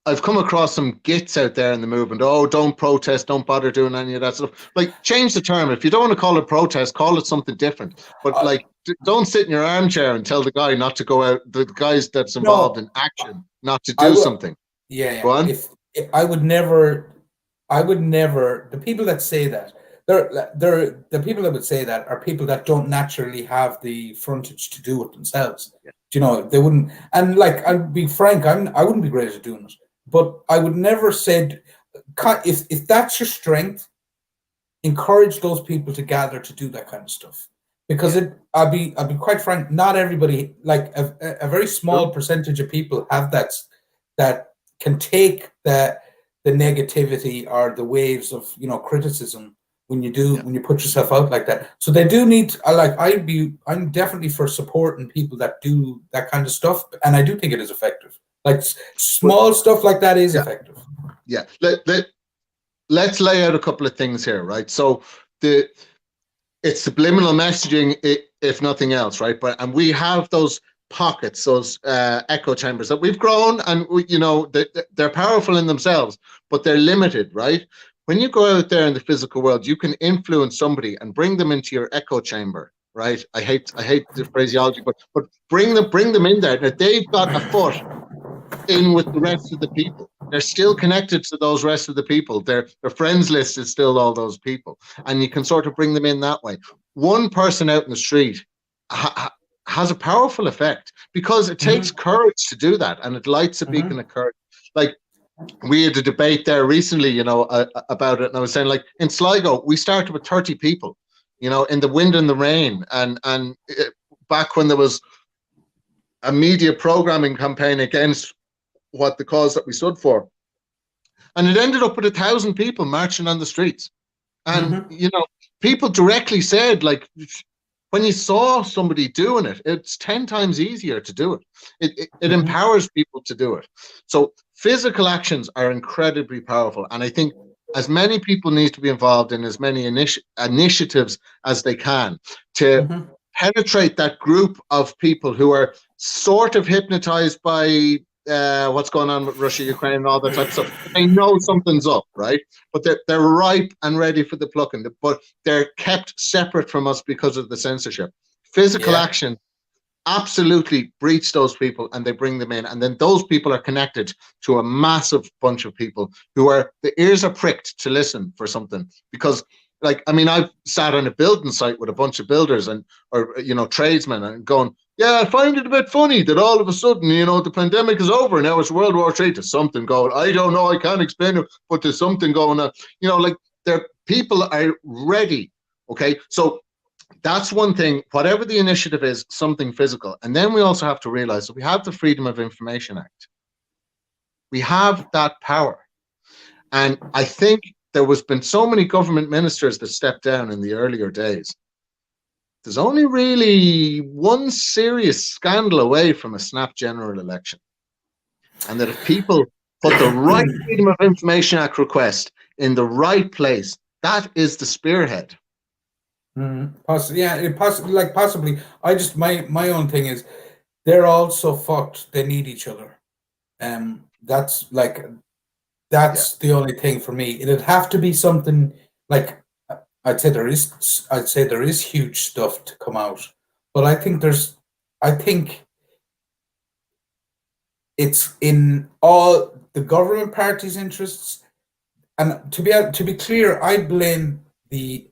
I've come across some gits out there in the movement. Oh, don't protest, don't bother doing any of that stuff. Like, change the term. If you don't want to call it protest, call it something different. But don't sit in your armchair and tell the guy not to go out. The guys that's involved in action not to do something. Yeah. Go on. If I would never. The people that say that, the people that would say that are people that don't naturally have the frontage to do it themselves. Yeah. They wouldn't. And I'll be frank, I wouldn't be great at doing it. But I would never say, if that's your strength, encourage those people to gather to do that kind of stuff. Because I'll be quite frank, not everybody, a very small percentage of people have that can take the negativity or the waves of criticism when you put yourself out like that. So they do need. I'm definitely for supporting people that do that kind of stuff, and I do think it is effective. Small stuff like that is effective. Yeah. Let's lay out a couple of things here, right? So it's subliminal messaging, if nothing else, right? And we have those pockets, those echo chambers that we've grown, and they're powerful in themselves, but they're limited, right? When you go out there in the physical world, you can influence somebody and bring them into your echo chamber, right? I hate the phraseology, but bring them in there. Now, they've got a foot in with the rest of the people. They're still connected to those rest of the people. Their friends list is still all those people, and you can sort of bring them in that way. One person out in the street has a powerful effect because it takes courage to do that, and it lights a beacon of courage. Like, we had a debate there recently, about it, and I was saying, in Sligo, we started with 30 people, in the wind and the rain, and back when there was a media programming campaign against what the cause that we stood for, and it ended up with 1,000 people marching on the streets, and people directly said, when you saw somebody doing it, it's 10 times easier to do it. It empowers people to do it. So physical actions are incredibly powerful, and I think as many people need to be involved in as many initiatives as they can to penetrate that group of people who are sort of hypnotized by what's going on with Russia, Ukraine, and all that type of stuff. They know something's up, right? But they're ripe and ready for the plucking. But they're kept separate from us because of the censorship. Physical action absolutely breach those people, and they bring them in, and then those people are connected to a massive bunch of people who are, the ears are pricked to listen for something. Because I've sat on a building site with a bunch of builders or tradesmen, and going, I find it a bit funny that all of a sudden, the pandemic is over, now it's World War III. There's something going. I don't know, I can't explain it, but there's something going on. Their people are ready. Okay, so that's one thing. Whatever the initiative is, something physical. And then we also have to realize that we have the Freedom of Information Act. We have that power. And I think there was been so many government ministers that stepped down in the earlier days. There's only really one serious scandal away from a snap general election. And that if people put the right Freedom of Information Act request in the right place, that is the spearhead. Possibly. I just, my own thing is, they're all so fucked. They need each other. That's That's the only thing for me. It'd have to be something like, I'd say there is huge stuff to come out, but I think it's in all the government parties' interests. And to be clear, I blame the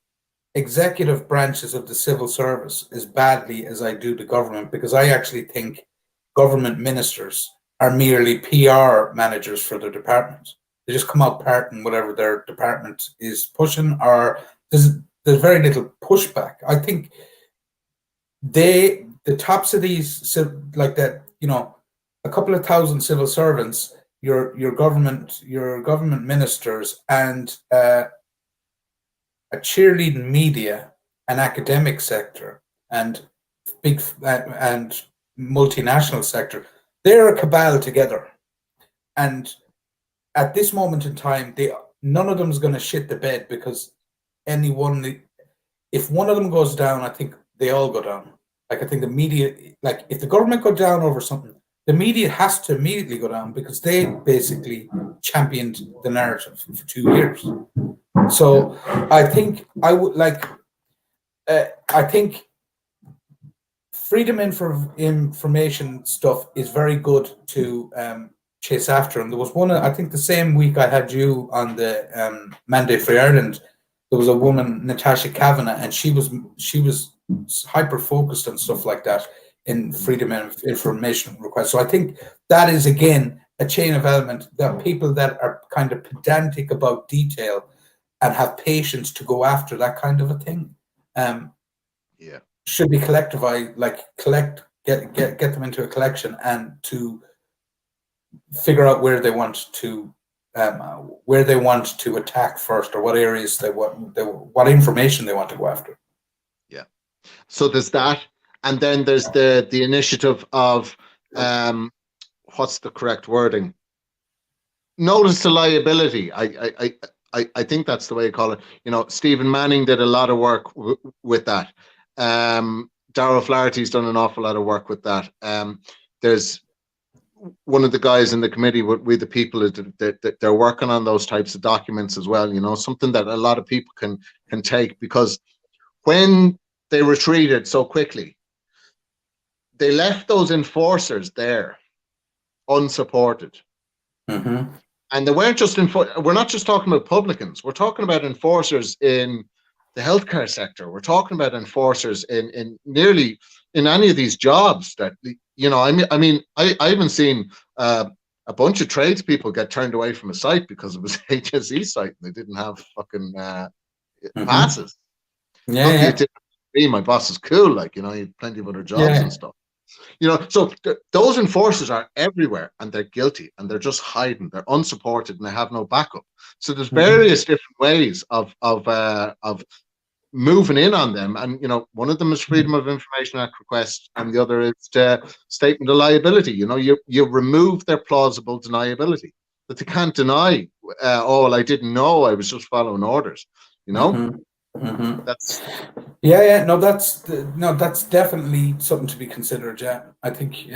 executive branches of the civil service as badly as I do the government, because I actually think government ministers are merely PR managers for their department. They just come out parting whatever their department is pushing, or there's very little pushback. I think the tops of these, like that, a couple of thousand civil servants, your government ministers, and a cheerleading media, an academic sector, and big and multinational sector, they're a cabal together. And at this moment in time, none of them is going to shit the bed, because if one of them goes down, I think they all go down. Like, I think the media, like, if the government go down over something, the media has to immediately go down, because they basically championed the narrative for 2 years. So I think I think freedom information stuff is very good to chase after. And there was one, I think the same week I had you on the Mandate for Ireland, there was a woman, Natasha Kavanagh, and she was hyper focused on stuff like that in freedom of information requests. So I think that is, again, a chain of element, that people that are kind of pedantic about detail and have patience to go after that kind of a thing should be collectivized, get them into a collection, and to figure out where they want to attack first, or what areas what information they want to go after. Yeah. So there's that, and then there's the initiative of what's the correct wording? Notice to liability. I think that's the way you call it. Stephen Manning did a lot of work with that. Darrell Flaherty's done an awful lot of work with that. There's one of the guys in the committee with the people that they're working on those types of documents as well. Something that a lot of people can take, because when they retreated so quickly, they left those enforcers there unsupported. Mm-hmm. And they weren't just we're not just talking about publicans. We're talking about enforcers in the healthcare sector. We're talking about enforcers in nearly in any of these jobs that, I even seen a bunch of tradespeople get turned away from a site because it was an HSE site and they didn't have fucking passes. Yeah. My boss is cool, he had plenty of other jobs and stuff. So those enforcers are everywhere, and they're guilty, and they're just hiding. They're unsupported, and they have no backup. So there's various different ways of moving in on them, and one of them is Freedom of Information Act request, and the other is statement of liability. You remove their plausible deniability, that they can't deny. Well, I didn't know, I was just following orders. That's that's definitely something to be considered. Yeah, I think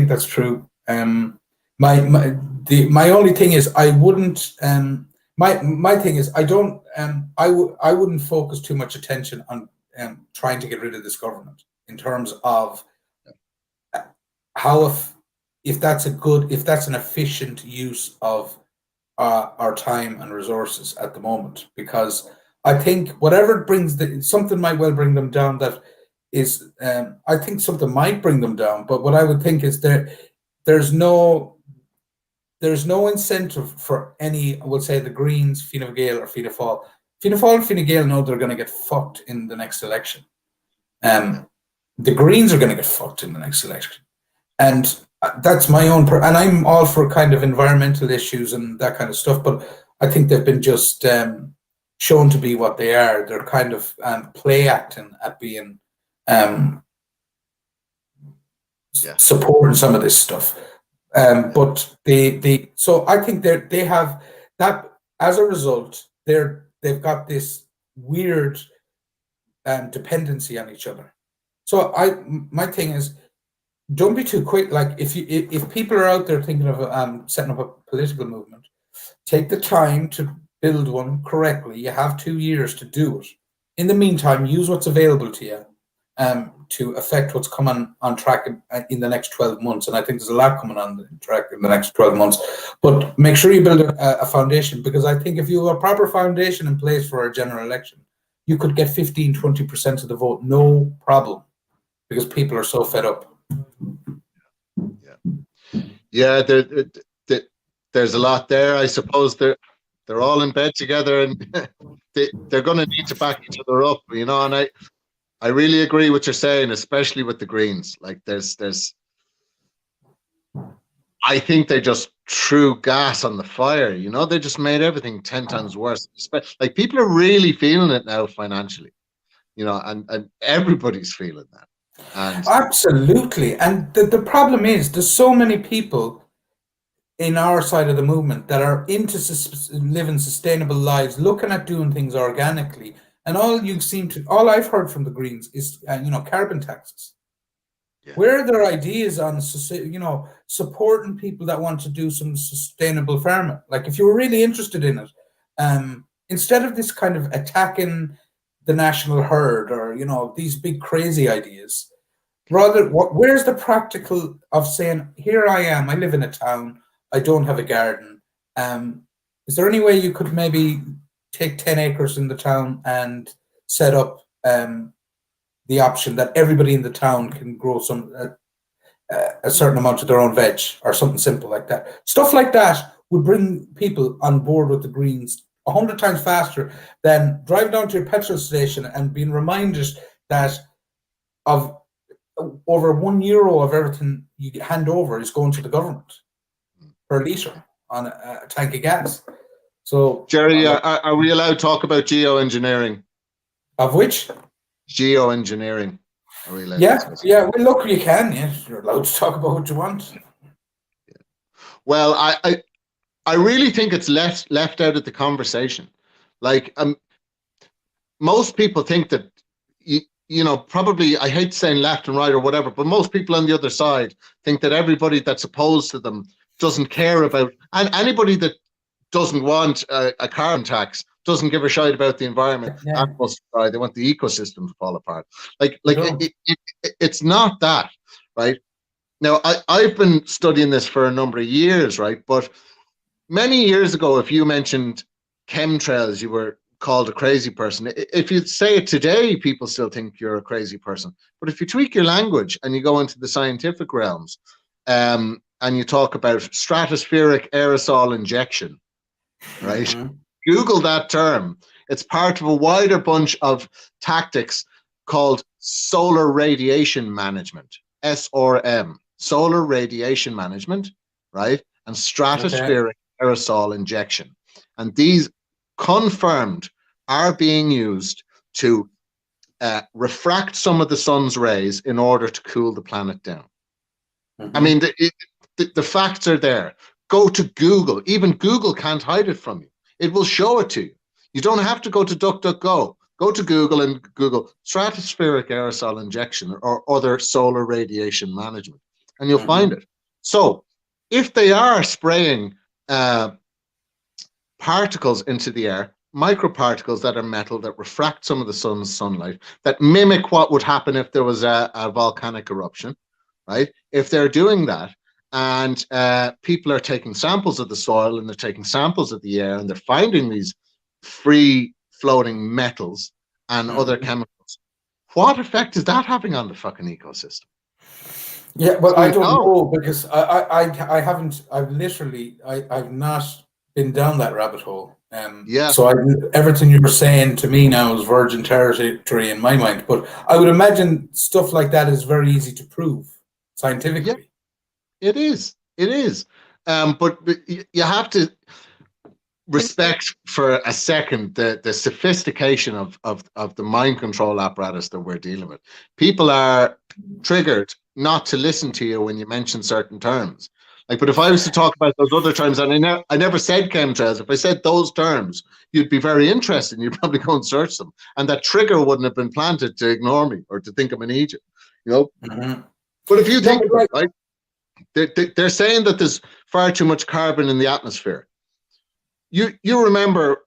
that's true. My only thing is I wouldn't. My thing is I wouldn't focus too much attention on trying to get rid of this government, in terms of how if that's an efficient use of our time and resources at the moment, because I think whatever it brings, something might well bring them down. That is, I think something might bring them down. But what I would think is there's no incentive for any. I would say the Greens, Fine Gael, or Fianna Fáil. Fianna Fáil and Fine Gael know they're going to get fucked in the next election. The Greens are going to get fucked in the next election, and that's my own. And I'm all for kind of environmental issues and that kind of stuff, but I think they've been just shown to be what they are. They're kind of play acting at being supporting some of this stuff. But so I think they have that as a result. They've got this weird dependency on each other. So my thing is, don't be too quick. Like if people are out there thinking of setting up a political movement, take the time to build one correctly. You have 2 years to do it. In the meantime, use what's available to you to affect what's coming on track in the next 12 months. And I think there's a lot coming on track in the next 12 months. But make sure you build a foundation, because I think if you have a proper foundation in place for a general election, you could get 15, 20% of the vote, no problem, because people are so fed up. Yeah, there's a lot there. I suppose they're all in bed together, and they're going to need to back each other up, you know. And I really agree with what you're saying, especially with the Greens. Like there's I think they just threw gas on the fire, you know. They just made everything 10 times worse. Like people are really feeling it now financially, you know, and everybody's feeling that. And absolutely. And the problem is there's so many people in our side of the movement that are into living sustainable lives, looking at doing things organically. And all I've heard from the Greens is, carbon taxes. Yeah. Where are their ideas on, supporting people that want to do some sustainable farming? Like, if you were really interested in it, instead of this kind of attacking the national herd or, these big crazy ideas, rather, where's the practical of saying, here I am, I live in a town, I don't have a garden. Is there any way you could maybe take 10 acres in the town and set up the option that everybody in the town can grow a certain amount of their own veg, or something simple like that? Stuff like that would bring people on board with the Greens 100 times faster than driving down to your petrol station and being reminded that of over €1 of everything you hand over is going to the government per litre on a tank of gas. So, Jerry, are we allowed to talk about geoengineering? Of which? Geoengineering. Are we allowed yeah. Well, look, you can. Yes, you're allowed to talk about what you want. Yeah. Well, I really think it's left out of the conversation. Like, most people think that probably, I hate saying left and right or whatever, but most people on the other side think that everybody that's opposed to them doesn't care about, and anybody that doesn't want a carbon tax doesn't give a shit about the environment. Yeah. They want the ecosystem to fall apart. It's not that, right? Now, I've been studying this for a number of years, right? But many years ago, if you mentioned chemtrails, you were called a crazy person. If you say it today, people still think you're a crazy person. But if you tweak your language and you go into the scientific realms, and you talk about stratospheric aerosol injection, right? Mm-hmm. Google that term. It's part of a wider bunch of tactics called solar radiation management, SRM, solar radiation management, right? And stratospheric aerosol injection. And these confirmed are being used to refract some of the sun's rays in order to cool the planet down. Mm-hmm. I mean, the facts are there. Go to Google. Even Google can't hide it from you. It will show it to you. You don't have to go to DuckDuckGo. Go to Google and Google stratospheric aerosol injection or other solar radiation management, and you'll find it. So if they are spraying particles into the air, microparticles that are metal that refract some of the sun's sunlight, that mimic what would happen if there was a volcanic eruption, right? If they're doing that, and people are taking samples of the soil and they're taking samples of the air and they're finding these free floating metals and other chemicals, what effect is that having on the fucking ecosystem? Yeah, well, I don't know, because I haven't, I've not been down that rabbit hole. So everything you're saying to me now is virgin territory in my mind, but I would imagine stuff like that is very easy to prove scientifically. Yeah. It is. But you have to respect for a second the sophistication of the mind control apparatus that we're dealing with. People are triggered not to listen to you when you mention certain terms. But if I was to talk about those other terms, and I never said chemtrails, if I said those terms, you'd be very interested and you'd probably go and search them. And that trigger wouldn't have been planted to ignore me or to think I'm an idiot. Mm-hmm. But if you think but about it, right, they're saying that there's far too much carbon in the atmosphere. You remember,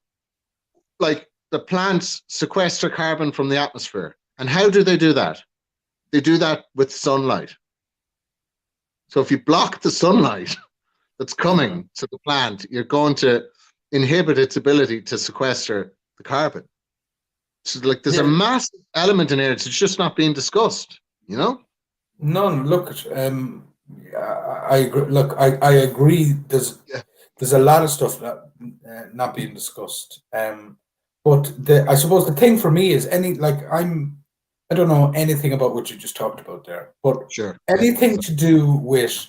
like, the plants sequester carbon from the atmosphere. And how do they do that? They do that with sunlight. So if you block the sunlight that's coming to the plant, you're going to inhibit its ability to sequester the carbon. So, like, there's a massive element in here. It's just not being discussed, you know? No, look, I agree. Look, I agree. There's a lot of stuff that not being discussed. But I suppose the thing for me is I don't know anything about what you just talked about there, but Sure. anything to do with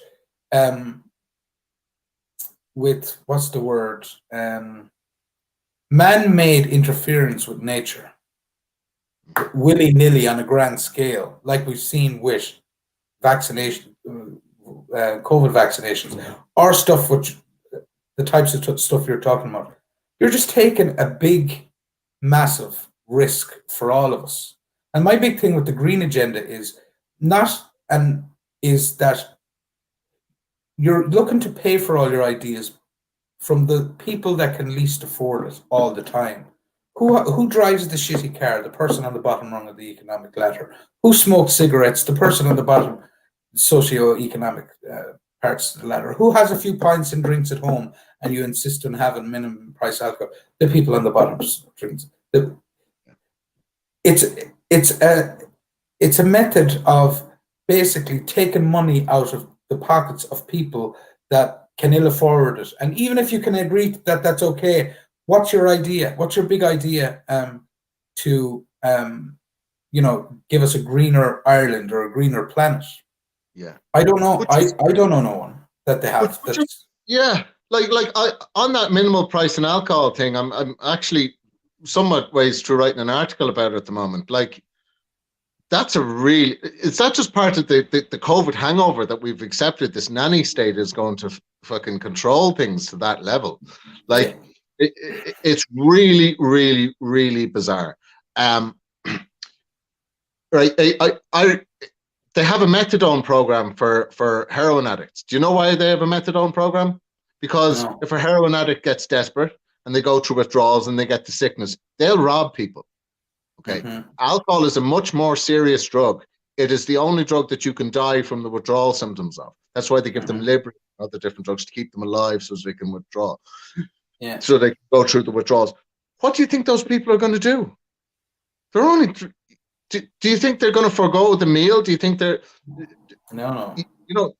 what's the word? Man-made interference with nature, willy-nilly on a grand scale, like we've seen with vaccination, COVID vaccinations, or stuff which the types of stuff you're talking about. You're just taking a big, massive risk for all of us. And my big thing with the green agenda is that you're looking to pay for all your ideas from the people that can least afford it all the time. Who drives the shitty car? The person on the bottom rung of the economic ladder. Who smokes cigarettes? The person on the bottom socio-economic parts of the ladder. Who has a few pints and drinks at home and you insist on having minimum price alcohol? The people on the bottom drinks. It's a method of basically taking money out of the pockets of people that can ill afford it. And even if you can agree that that's okay, what's your idea? What's your big idea to give us a greener Ireland or a greener planet? Yeah, I don't know. I don't know no one that they have. Like on that minimal price and alcohol thing, I'm actually somewhat ways through writing an article about it at the moment. Like, is that just part of the COVID hangover that we've accepted this nanny state is going to fucking control things to that level? Like, it's really, really, really bizarre. Right, they have a methadone program for heroin addicts. Do you know why they have a methadone program? Because if a heroin addict gets desperate and they go through withdrawals and they get the sickness, they'll rob people. Okay. Alcohol is a much more serious drug. It is the only drug that you can die from the withdrawal symptoms of. That's why they give them Liberty and other different drugs to keep them alive so they can withdraw. Yeah. So they can go through the withdrawals. What do you think those people are going to do? They're only... Do you think they're going to forego the meal? Do you think they're... No.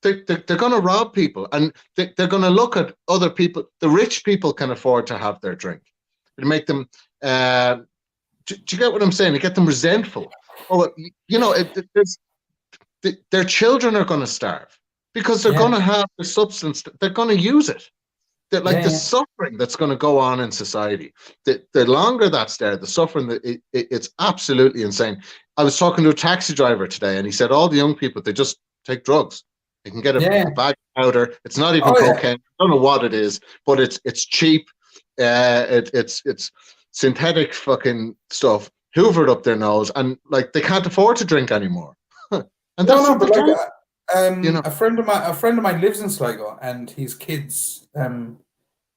They're going to rob people, and they're going to look at other people. The rich people can afford to have their drink. It'll make them... do you get what I'm saying? To get them resentful. Their children are going to starve because they're going to have the substance. They're going to use it. The suffering that's going to go on in society. The longer that's there, the suffering, it's absolutely insane. I was talking to a taxi driver today, and he said all the young people, they just take drugs. They can get a bag of powder. It's not even cocaine. I don't know what it is, but it's cheap. It's synthetic fucking stuff hoovered up their nose, and like they can't afford to drink anymore. And that's a friend of mine lives in Sligo, and his kids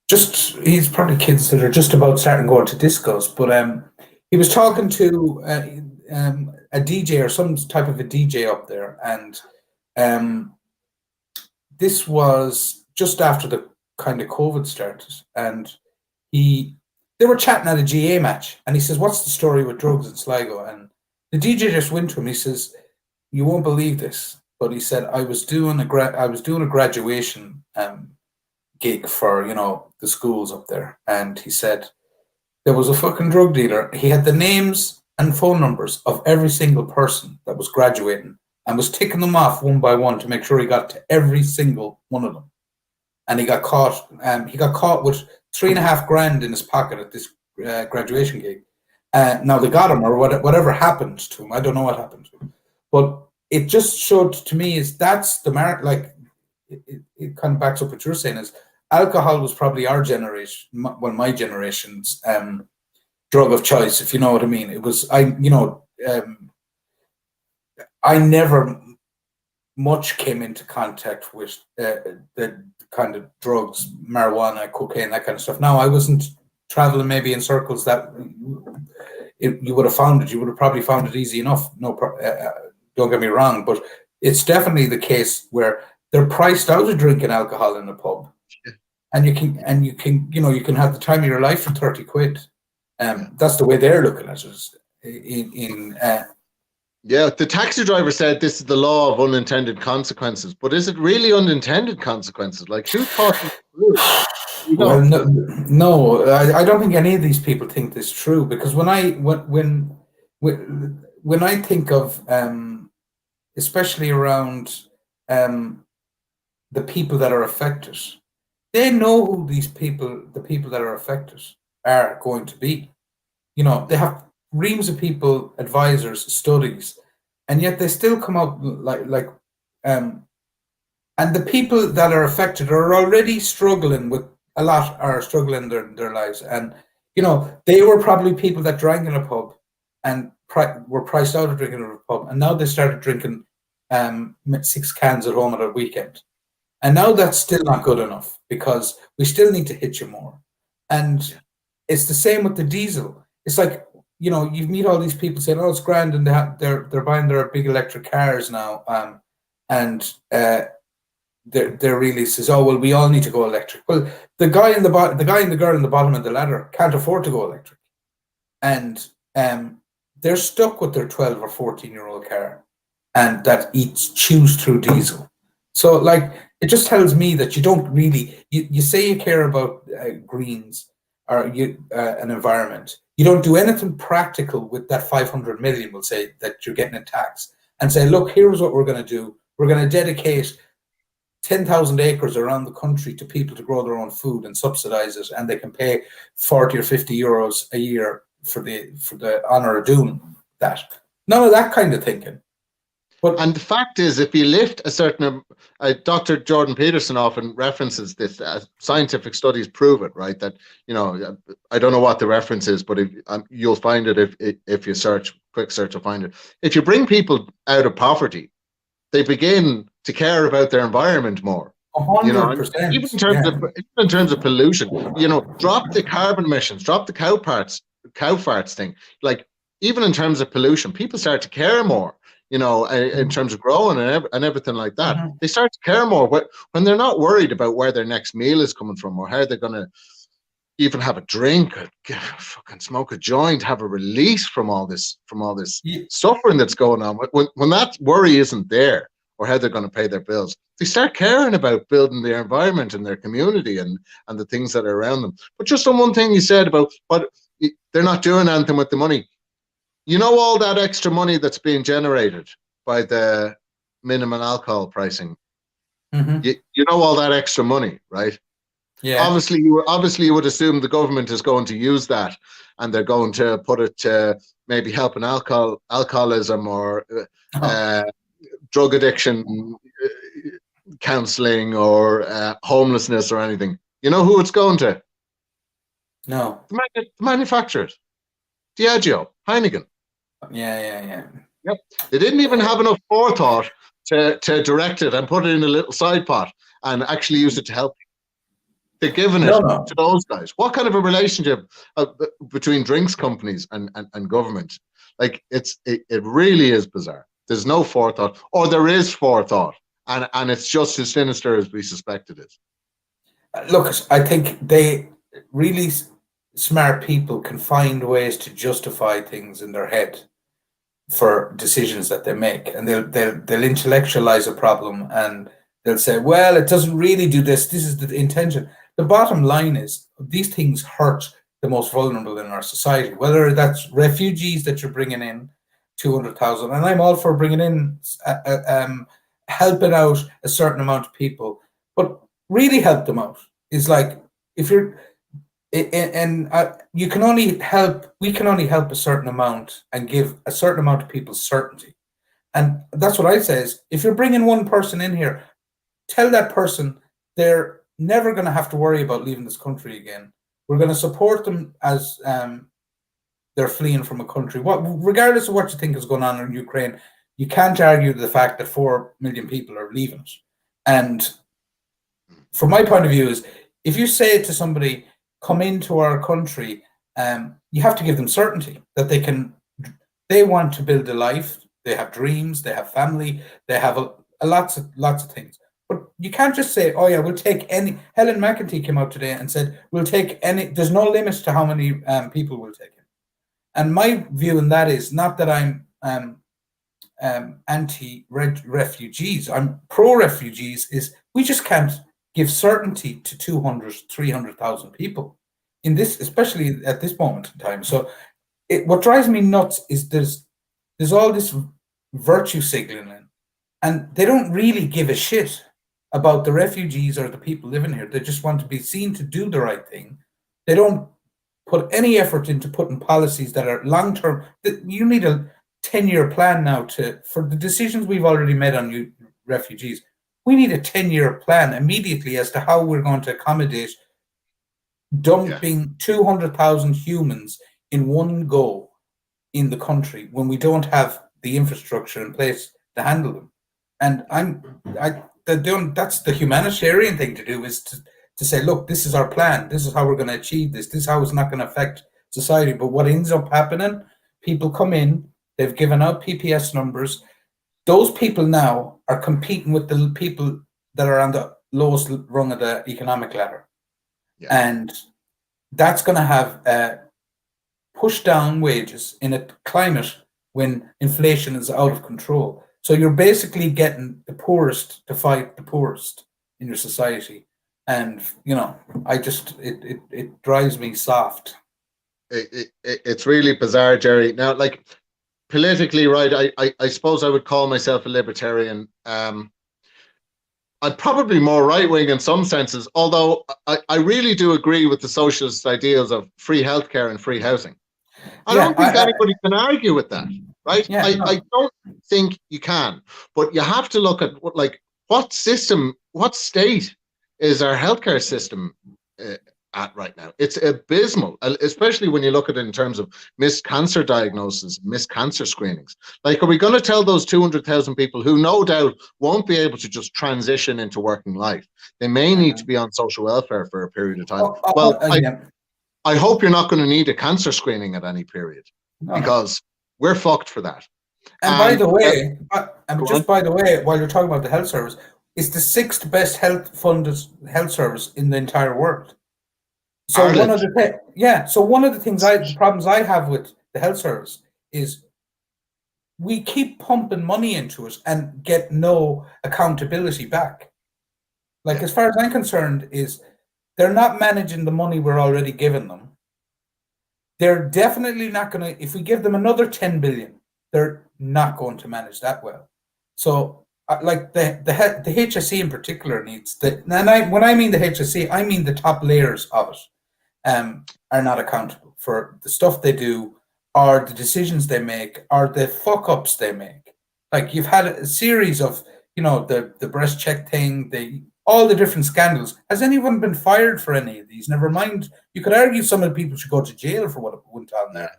he's probably kids that are just about starting going to discos, but he was talking to a DJ or some type of a DJ up there, and this was just after the kind of COVID started, and they were chatting at a GA match, and he says, "What's the story with drugs in Sligo?" And the DJ just went to him. He says, "You won't believe this, but," he said, I was doing a graduation gig for the schools up there, and he said there was a fucking drug dealer. He had the names and phone numbers of every single person that was graduating and was ticking them off one by one to make sure he got to every single one of them. And he got caught. He got caught with $3.5 grand in his pocket at this graduation gig. Now they got him, or whatever happened to him. I don't know what happened to him, but it just showed to me that's the mark. Like it kind of backs up what you're saying. Is alcohol was probably our generation, my generation's drug of choice, if you know what I mean. It was I never much came into contact with the kind of drugs, marijuana, cocaine, that kind of stuff. Now, I wasn't traveling maybe in circles that you would have found it. You would have probably found it easy enough. Don't get me wrong, but it's definitely the case where they're priced out of drinking alcohol in a pub, and you can you can have the time of your life for 30 quid. That's the way they're looking at it. Yeah, the taxi driver said this is the law of unintended consequences, but is it really unintended consequences? Like, who thought it through? Well, no, I don't think any of these people think this true, because when I think of especially around the people that are affected, they know who the people that are affected are going to be. They have reams of people, advisors, studies, and yet they still come out and the people that are affected are already struggling with are struggling in their lives, and they were probably people that drank in a pub and were priced out of drinking in a pub, and now they started drinking 6 cans at home at a weekend, and now that's still not good enough, because we still need to hit you more. And it's the same with the diesel. It's like, you meet all these people saying, "Oh, it's grand," and they're buying their big electric cars now, and they're really says, "Oh, well, we all need to go electric." Well, the guy and the girl in the bottom of the ladder can't afford to go electric, and they're stuck with their 12 or 14-year-old car, and that chews through diesel. So, it just tells me that you don't really you say you care about greens or an environment. You don't do anything practical with that 500 million, we'll say, that you're getting in tax, and say, look, here's what we're going to do. We're going to dedicate 10,000 acres around the country to people to grow their own food and subsidize it, and they can pay 40 or 50 euros a year for the honor of doing that. None of that kind of thinking. And the fact is, if you lift a certain, Dr. Jordan Peterson often references this, scientific studies prove it, right? That, I don't know what the reference is, but you'll find it if you quick search, you'll find it. If you bring people out of poverty, they begin to care about their environment more. 100%. Even in terms of pollution, drop the carbon emissions, drop the cow farts thing. Like, even in terms of pollution, people start to care more. In terms of growing and everything like that. Mm-hmm. They start to care more when they're not worried about where their next meal is coming from, or how they're going to even have a drink, or fucking smoke a joint, have a release from all this suffering that's going on. When that worry isn't there, or how they're going to pay their bills, they start caring about building their environment and their community and the things that are around them. But just on one thing you said about what they're not doing anything with the money. All that extra money that's being generated by the minimum alcohol pricing. Mm-hmm. All that extra money, right? Yeah. Obviously, you would assume the government is going to use that, and they're going to put it to maybe helping alcoholism or drug addiction counseling or homelessness or anything. You know who it's going to? No. The manufacturers. Diageo, Heineken. Yeah. Yep. They didn't even have enough forethought to direct it and put it in a little side pot and actually use it to help. They're giving it to those guys. What kind of a relationship between drinks companies and government? Like, it really is bizarre. There's no forethought, or there is forethought, and it's just as sinister as we suspect it is. Look, I think they really smart people can find ways to justify things in their head for decisions that they make, and they'll intellectualize a problem, and they'll say, well, it doesn't really do this. This is the intention. The bottom line is, these things hurt the most vulnerable in our society, whether that's refugees that you're bringing in, 200,000, and I'm all for bringing in, helping out a certain amount of people, but really help them out. It's like, if you're, you can only help, we can only help a certain amount and give a certain amount of people certainty. And that's what I say is, if you're bringing one person in here, tell that person they're never going to have to worry about leaving this country again. We're going to support them as they're fleeing from a country. Regardless of what you think is going on in Ukraine, you can't argue the fact that 4 million people are leaving it. And from my point of view is, if you say to somebody, come into our country, you have to give them certainty that they want to build a life, they have dreams, they have family, they have lots of things. But you can't just say, oh yeah, we'll take any. Helen McEntee came out today and said, we'll take any, there's no limits to how many people we'll take in. And my view in that is not that I'm anti-refugees, I'm pro-refugees, is we just can't give certainty to 200, 300,000 people in this, especially at this moment in time. So what drives me nuts is there's all this virtue signaling, and they don't really give a shit about the refugees or the people living here. They just want to be seen to do the right thing. They don't put any effort into putting policies that are long-term. You need a 10-year plan now for the decisions we've already made on refugees. We need a 10-year plan immediately as to how we're going to accommodate dumping 200,000 humans in one go in the country when we don't have the infrastructure in place to handle them. And that's the humanitarian thing to do, is to say, look, this is our plan. This is how we're going to achieve this. This is how it's not going to affect society. But what ends up happening, people come in, they've given out PPS numbers. Those people now are competing with the people that are on the lowest rung of the economic ladder. Yeah. And that's going to have push down wages in a climate when inflation is out of control. So you're basically getting the poorest to fight the poorest in your society. And, it drives me soft. It's really bizarre, Jerry. Now, like, politically, right, I suppose I would call myself a libertarian. I'm probably more right-wing in some senses, although I really do agree with the socialist ideals of free healthcare and free housing. I don't think anybody can argue with that, right? Yeah, I don't think you can, but you have to look at what state is our healthcare system at right now. It's abysmal, especially when you look at it in terms of missed cancer diagnosis, missed cancer screenings. Like, are we going to tell those 200,000 people who no doubt won't be able to just transition into working life? They may need to be on social welfare for a period of time. I hope you're not going to need a cancer screening at any period, because we're fucked for that. And by the way, by the way, while you're talking about the health service, it's the 6th best funded health service in the entire world. So one of the problems I have with the health service is we keep pumping money into it and get no accountability back. Like, as far as I'm concerned, is they're not managing the money we're already giving them. They're definitely not going to, if we give them another 10 billion, they're not going to manage that well. So, like the HSE in particular needs when I mean the HSE, I mean the top layers of it are not accountable for the stuff they do, or the decisions they make, or the fuck ups they make. Like, you've had a series of, the breast check thing, all the different scandals. Has anyone been fired for any of these? Never mind, you could argue some of the people should go to jail for what went on there.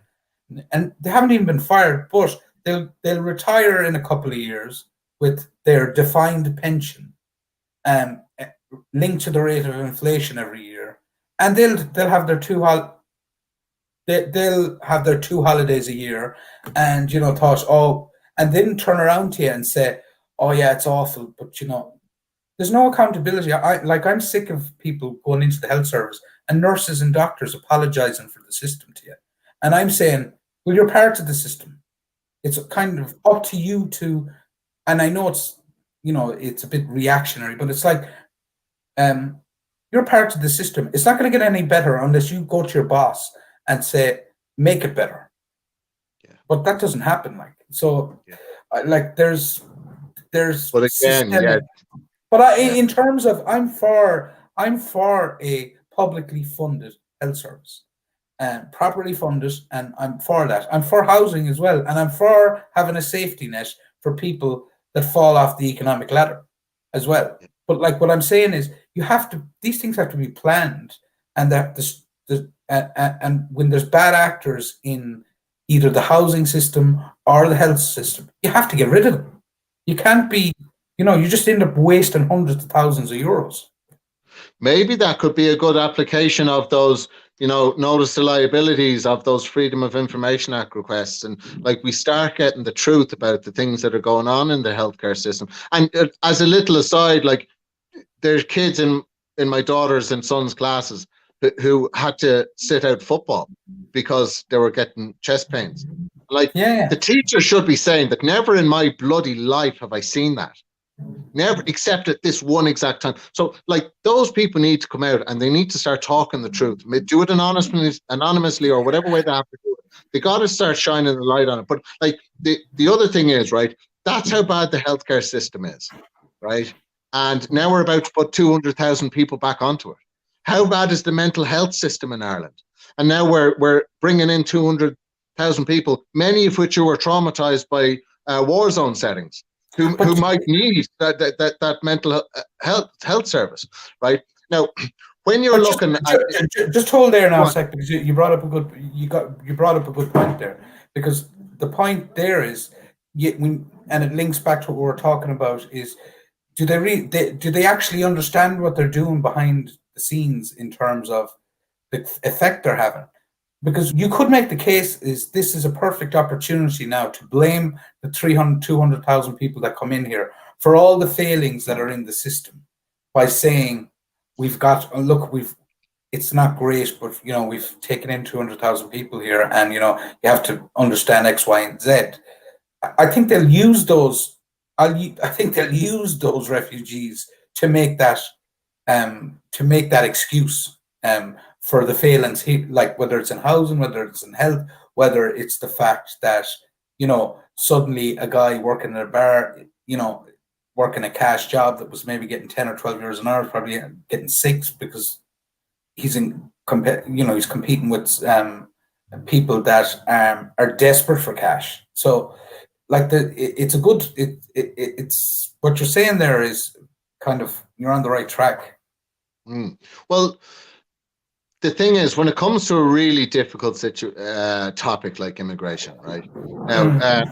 And they haven't even been fired, but they'll retire in a couple of years with their defined pension linked to the rate of inflation every year. And they'll have their two holidays a year, and and then turn around to you and say, oh yeah, it's awful, but there's no accountability. I'm sick of people going into the health service and nurses and doctors apologizing for the system to you. And I'm saying, well, you're part of the system. It's kind of up to you to, and I know it's a bit reactionary, but it's like, you're part of the system. It's not going to get any better unless you go to your boss and say, make it better. Yeah. But that doesn't happen. There's but again, But in terms of, I'm for a publicly funded health service, and properly funded, and I'm for that. I'm for housing as well, and I'm for having a safety net for people that fall off the economic ladder as well. But what I'm saying is, these things have to be planned, and that and when there's bad actors in either the housing system or the health system. You have to get rid of them. You can't be, you just end up wasting hundreds of thousands of euros. Maybe that could be a good application of those, notice the liabilities of those Freedom of Information Act requests. And like we start getting the truth about the things that are going on in the healthcare system. And as a little aside, like there's kids in my daughter's and son's classes who had to sit out football because they were getting chest pains. Like the teacher should be saying that never in my bloody life have I seen that. Never, except at this one exact time. So, like, those people need to come out and they need to start talking the truth. Do it anonymously or whatever way they have to do it. They got to start shining the light on it. But, like, the other thing is, right, that's how bad the healthcare system is, right? And now we're about to put 200,000 people back onto it. How bad is the mental health system in Ireland? And now we're bringing in 200,000 people, many of which were traumatized by war zone settings. Who might need that mental health service, right? Now, when you're looking at just hold there now a sec, because you brought up a good point there, because the point there is, and it links back to what we're talking about, is do they actually understand what they're doing behind the scenes in terms of the effect they're having? Because you could make the case is this is a perfect opportunity now to blame the 200,000 people that come in here for all the failings that are in the system by saying it's not great, but we've taken in 200,000 people here, and you have to understand X, Y, and Z. I think they'll use those. I think they'll use those refugees to make that excuse. For the failings, like whether it's in housing, whether it's in health, whether it's the fact that, suddenly a guy working in a bar, working a cash job that was maybe getting 10 or 12 euros an hour, is probably getting 6 because he's competing with people that are desperate for cash. So, like it's what you're saying there is kind of, you're on the right track. Well, the thing is, when it comes to a really difficult topic like immigration, right? Now,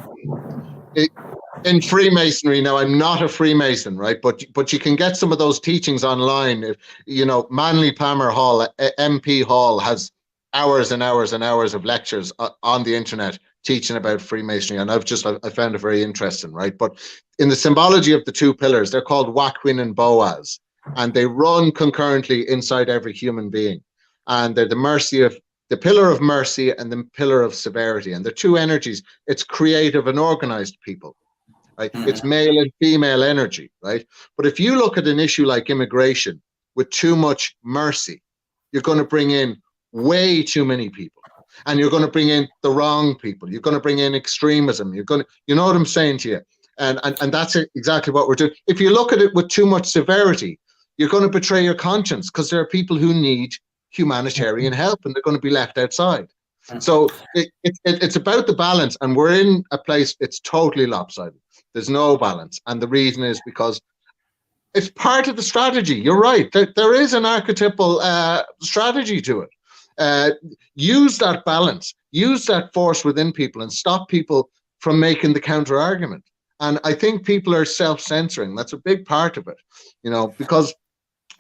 in Freemasonry, now I'm not a Freemason, right? But you can get some of those teachings online. If, Manly Palmer Hall, MP Hall, has hours and hours and hours of lectures on the internet teaching about Freemasonry, and I found it very interesting, right? But in the symbology of the two pillars, they're called Wacwin and Boaz, and they run concurrently inside every human being. And they're the pillar of mercy and the pillar of severity. And the two energies, it's creative and organized people, right? It's male and female energy, right? But if you look at an issue like immigration with too much mercy, you're going to bring in way too many people. And you're going to bring in the wrong people. You're going to bring in extremism. You know what I'm saying to you? And that's exactly what we're doing. If you look at it with too much severity, you're going to betray your conscience, because there are people who need humanitarian help and they're going to be left outside. So it's about the balance, and we're in a place, it's totally lopsided. There's no balance, and the reason is because it's part of the strategy. You're right, there is an archetypal strategy to it. Use that balance, use that force within people, and stop people from making the counter argument. And I think people are self-censoring. That's a big part of it, because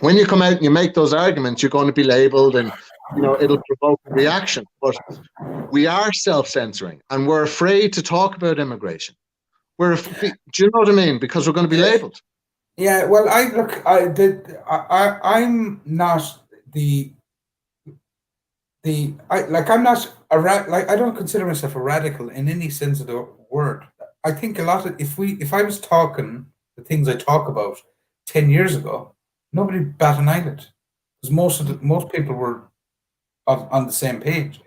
when you come out and you make those arguments, you're going to be labeled, and it'll provoke a reaction. But we are self-censoring, and we're afraid to talk about immigration. Do you know what I mean? Because we're going to be labeled. Yeah. Well, I'm not I'm not I don't consider myself a radical in any sense of the word. I think if I was talking the things I talk about 10 years ago, nobody bat an eyelid, because most people were on the same page.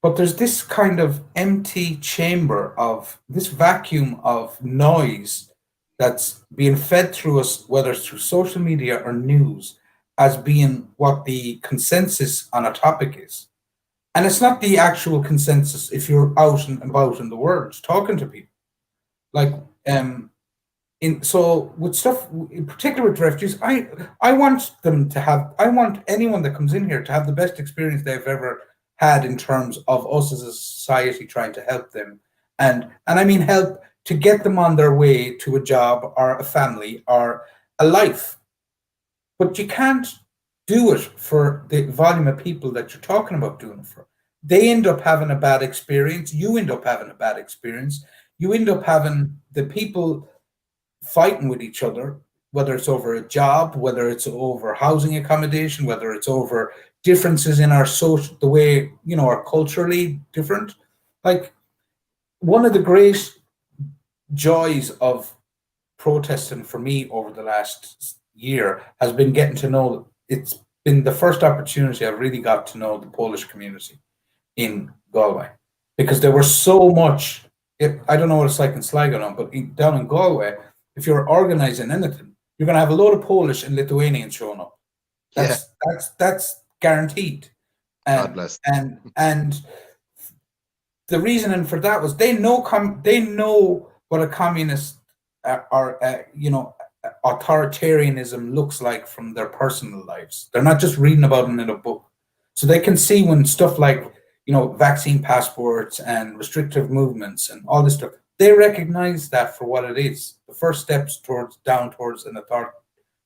But there's this kind of empty chamber of this vacuum of noise that's being fed through us, whether it's through social media or news, as being what the consensus on a topic is. And it's not the actual consensus if you're out and about in the world talking to people. So with stuff, in particular with refugees, I want anyone that comes in here to have the best experience they've ever had in terms of us as a society trying to help them, and I mean help to get them on their way to a job or a family or a life. But you can't do it for the volume of people that you're talking about doing it for. They end up having a bad experience. You end up having a bad experience. You end up having the people fighting with each other, whether it's over a job, whether it's over housing accommodation, whether it's over differences in our social, the way, you know, are culturally different. Like, one of the great joys of protesting for me over the last year has been getting to know, it's been the first opportunity I've really got to know the Polish community in Galway, because there was so much, I don't know what it's like in Sligo now, but down in Galway, if you're organizing anything, you're going to have a load of Polish and Lithuanians showing up. That's guaranteed. God bless. And the reasoning for that was they know what a communist authoritarianism looks like from their personal lives. They're not just reading about it in a book. So they can see when stuff like, you know, vaccine passports and restrictive movements and all this stuff, they recognize that for what it is. The first steps towards an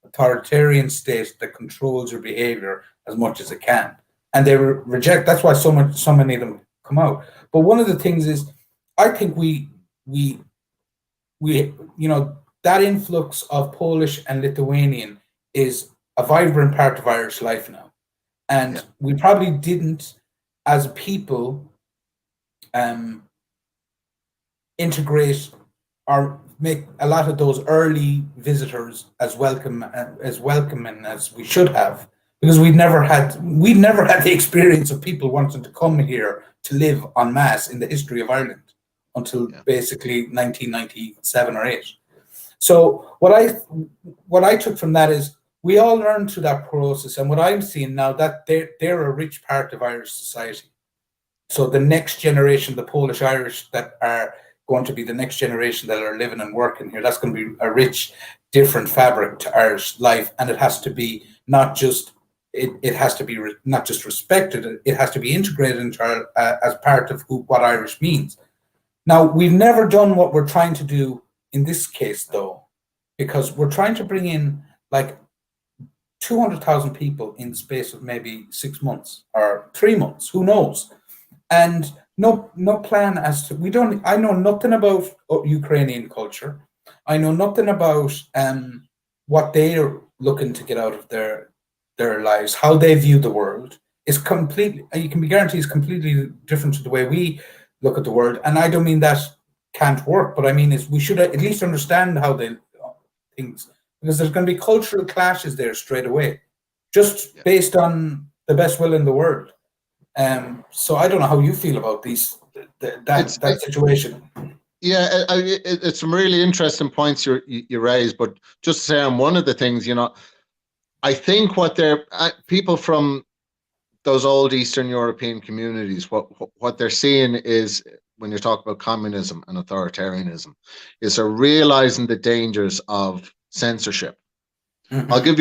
authoritarian state that controls your behavior as much as it can. And they reject, that's why so many of them come out. But one of the things is, I think we that influx of Polish and Lithuanian is a vibrant part of Irish life now. And we probably didn't, as a people, integrate or make a lot of those early visitors as welcoming as we should have, because we'd never had the experience of people wanting to come here to live en masse in the history of Ireland until basically 1997 or 8. So what I took from that is, we all learned through that process, and what I'm seeing now, that they're a rich part of Irish society. So the next generation, the Polish Irish that are going to be the next generation that are living and working here, that's going to be a rich, different fabric to Irish life, and it has to be not just respected, it has to be integrated into as part of what Irish means. Now, we've never done what we're trying to do in this case, though, because we're trying to bring in like 200,000 people in the space of maybe 6 months or 3 months, who knows? And no plan as to, I know nothing about Ukrainian culture. I know nothing about what they're looking to get out of their lives, how they view the world. Is completely, you can be guaranteed, is completely different to the way we look at the world. And I don't mean that can't work, but I mean is we should at least understand how they things, because there's going to be cultural clashes there straight away, just based on the best will in the world. So I don't know how you feel about that situation. Yeah, it's some really interesting points you raise, but just to say on one of the things, you know, I think what they're people from those old Eastern European communities, what they're seeing is, when you talk about communism and authoritarianism, is they're realizing the dangers of censorship. Mm-hmm. I'll give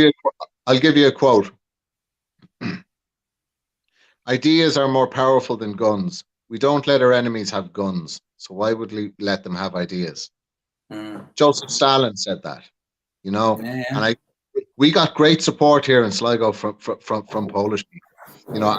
you a quote. Ideas are more powerful than guns. We don't let our enemies have guns, so why would we let them have ideas? Joseph Stalin said that, you know, and we got great support here in Sligo from Polish people, you know,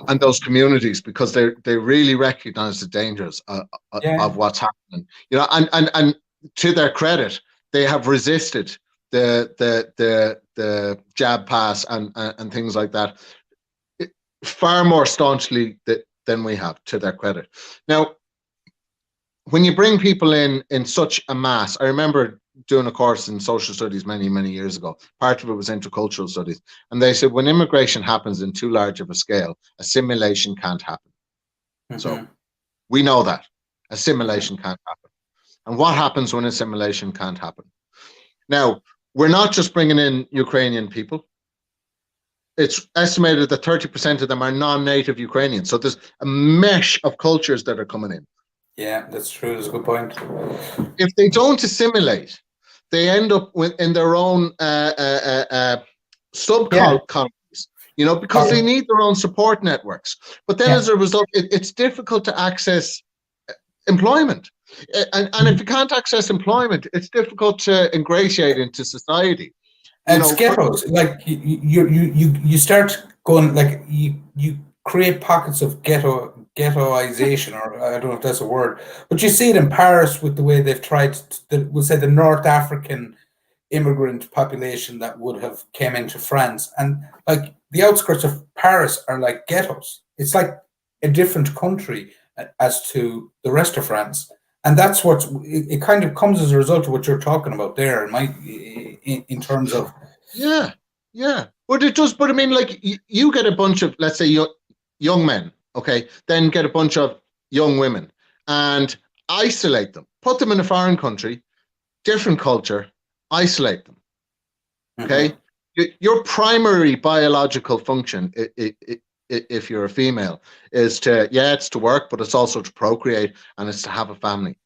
and those communities, because they really recognize the dangers of what's happening, you know, and to their credit, they have resisted the jab pass and things like that far more staunchly than we have, to their credit. Now, when you bring people in such a mass, I remember doing a course in social studies many years ago. Part of it was intercultural studies, and they said when immigration happens in too large of a scale, assimilation can't happen. Mm-hmm. So we know that assimilation can't happen. And what happens when assimilation can't happen? Now, we're not just bringing in Ukrainian people. It's estimated that 30% of them are non-native Ukrainians. So there's a mesh of cultures that are coming in. Yeah, that's true. That's a good point. If they don't assimilate, they end up in their own subcultures. because they need their own support networks. But then as a result, it's difficult to access employment. And if you can't access employment, it's difficult to ingratiate into society. It's ghettos. Like you start going, like you create pockets of ghettoization, or I don't know if that's a word, but you see it in Paris with the way they've tried we'll say the North African immigrant population that would have came into France, and like the outskirts of Paris are like ghettos. It's like a different country as to the rest of France. And that's it kind of comes as a result of what you're talking about there, in terms of. Yeah. But it does. But I mean, like you get a bunch of, let's say, young men, okay, then get a bunch of young women and isolate them, put them in a foreign country, different culture, isolate them. Okay, your primary biological function, if you're a female, is it's to work, but it's also to procreate, and it's to have a family.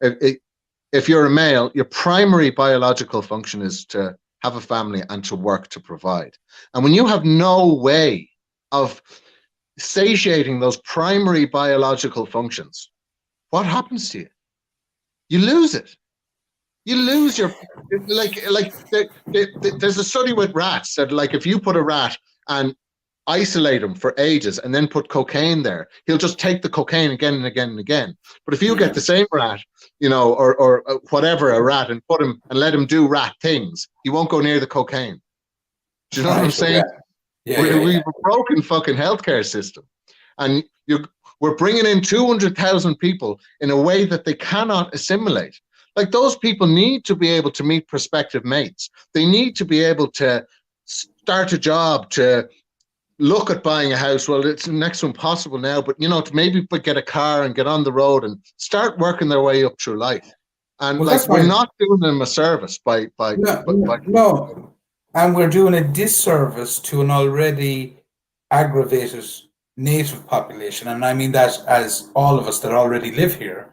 If you're a male, your primary biological function is to have a family and to work to provide. And when you have no way of satiating those primary biological functions, what happens to you? You lose it. You lose your, there's a study with rats that, like, if you put a rat and isolate him for ages and then put cocaine there, he'll just take the cocaine again and again and again. But if you get the same rat, or whatever, a rat, and put him and let him do rat things, he won't go near the cocaine. Do you know what I'm saying? We've a broken fucking healthcare system, and we're bringing in 200,000 people in a way that they cannot assimilate. Like, those people need to be able to meet prospective mates. They need to be able to start a job, to look at buying a house. Well, it's next to impossible now, but to maybe get a car and get on the road and start working their way up through life. And we're not doing them a service by no. And we're doing a disservice to an already aggravated native population. And I mean that as all of us that already live here.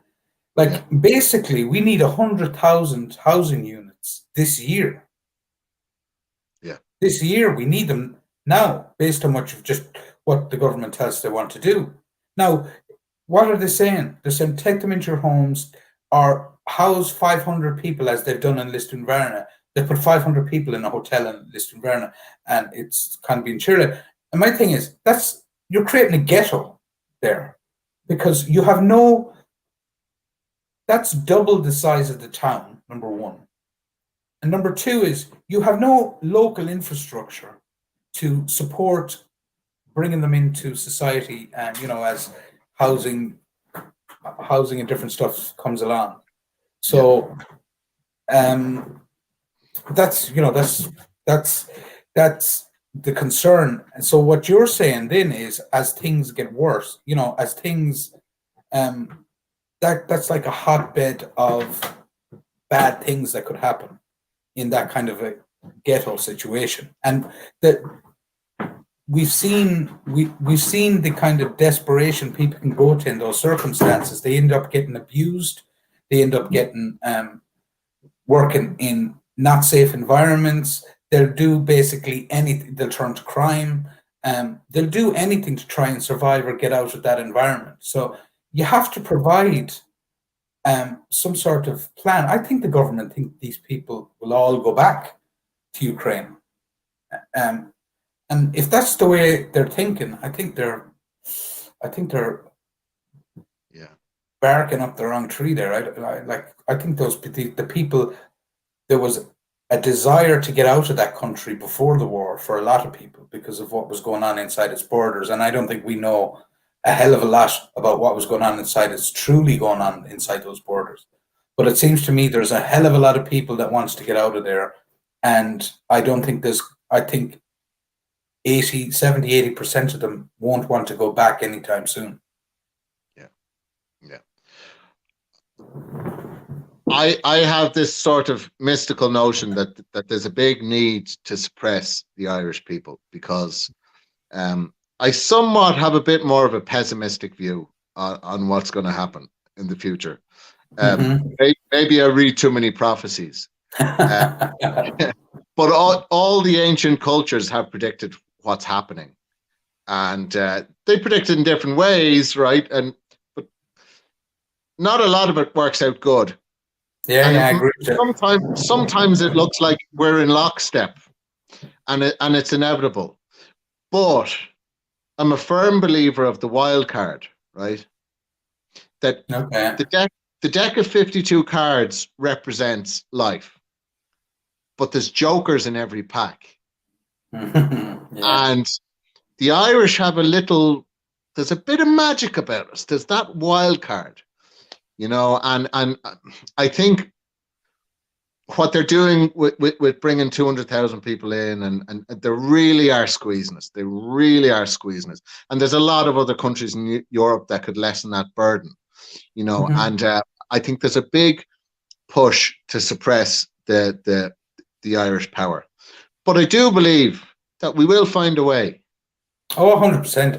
Like, basically, we need 100,000 housing units this year. Yeah. This year, we need them now, based on what the government tells us they want to do. Now, what are they saying? They're saying take them into your homes, or house 500 people, as they've done in Lisdoonvarna. They put 500 people in a hotel in Lisdoonvarna, and it's kind of being cheered. And my thing is, you're creating a ghetto there, because you have no. That's double the size of the town, number one. And number two is you have no local infrastructure to support bringing them into society, and as housing and different stuff comes along. So that's the concern. And so what you're saying then is, as things get worse, as things that's like a hotbed of bad things that could happen in that kind of a ghetto situation. And that we've seen the kind of desperation people can go to in those circumstances. They end up getting abused. They end up getting working in not safe environments. They'll do basically anything. They'll turn to crime. They'll do anything to try and survive or get out of that environment. So you have to provide some sort of plan. I think the government think these people will all go back to Ukraine. And if that's the way they're thinking, I think they're barking up the wrong tree there. I think the people, there was a desire to get out of that country before the war for a lot of people because of what was going on inside its borders. And I don't think we know a hell of a lot about what was going on inside. It's truly going on inside those borders. But it seems to me there's a hell of a lot of people that wants to get out of there. And I don't think I think 80% of them won't want to go back anytime soon. Yeah. I have this sort of mystical notion that there's a big need to suppress the Irish people, because I somewhat have a bit more of a pessimistic view on what's going to happen in the future. Maybe I read too many prophecies. But all the ancient cultures have predicted what's happening. And they predict it in different ways, right? But not a lot of it works out good. Yeah, and I agree with you. sometimes it looks like we're in lockstep, and it's inevitable. But I'm a firm believer of the wild card, right? That Okay. the deck of 52 cards represents life, but there's jokers in every pack. Yeah. And the Irish have there's a bit of magic about us. There's that wild card, and I think what they're doing with bringing 200,000 people in, and they really are squeezing us. They really are squeezing us. And there's a lot of other countries in Europe that could lessen that burden, and I think there's a big push to suppress the Irish power. But I do believe that we will find a way. Oh, 100%.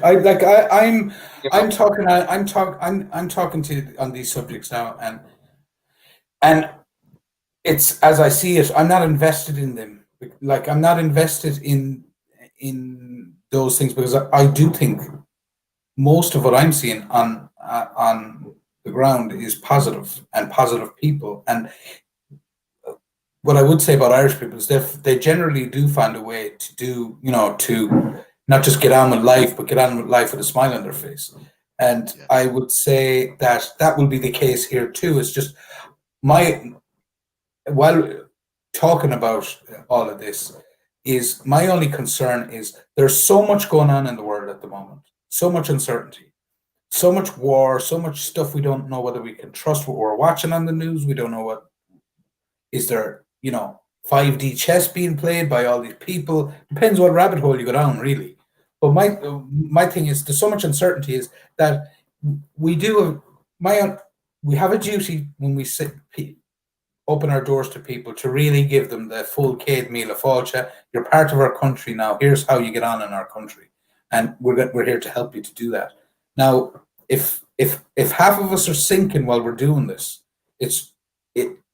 I'm talking to you on these subjects now, and it's as I see it. I'm not invested in them. Like, I'm not invested in those things, because I do think most of what I'm seeing on the ground is positive, and positive people. And what I would say about Irish people is they generally do find a way to do, to not just get on with life, but get on with life with a smile on their face. And I would say that will be the case here too. It's just while talking about all of this, is my only concern is there's so much going on in the world at the moment, so much uncertainty, so much war, so much stuff we don't know whether we can trust what we're watching on the news. We don't know what is there, 5D chess being played by all these people. Depends what rabbit hole you go down, really. But my thing is, there's so much uncertainty, is that we have a duty when we open our doors to people, to really give them the full Céad Míle Fáilte. You're part of our country now. Here's how you get on in our country, and we're here to help you to do that. Now, if half of us are sinking while we're doing this,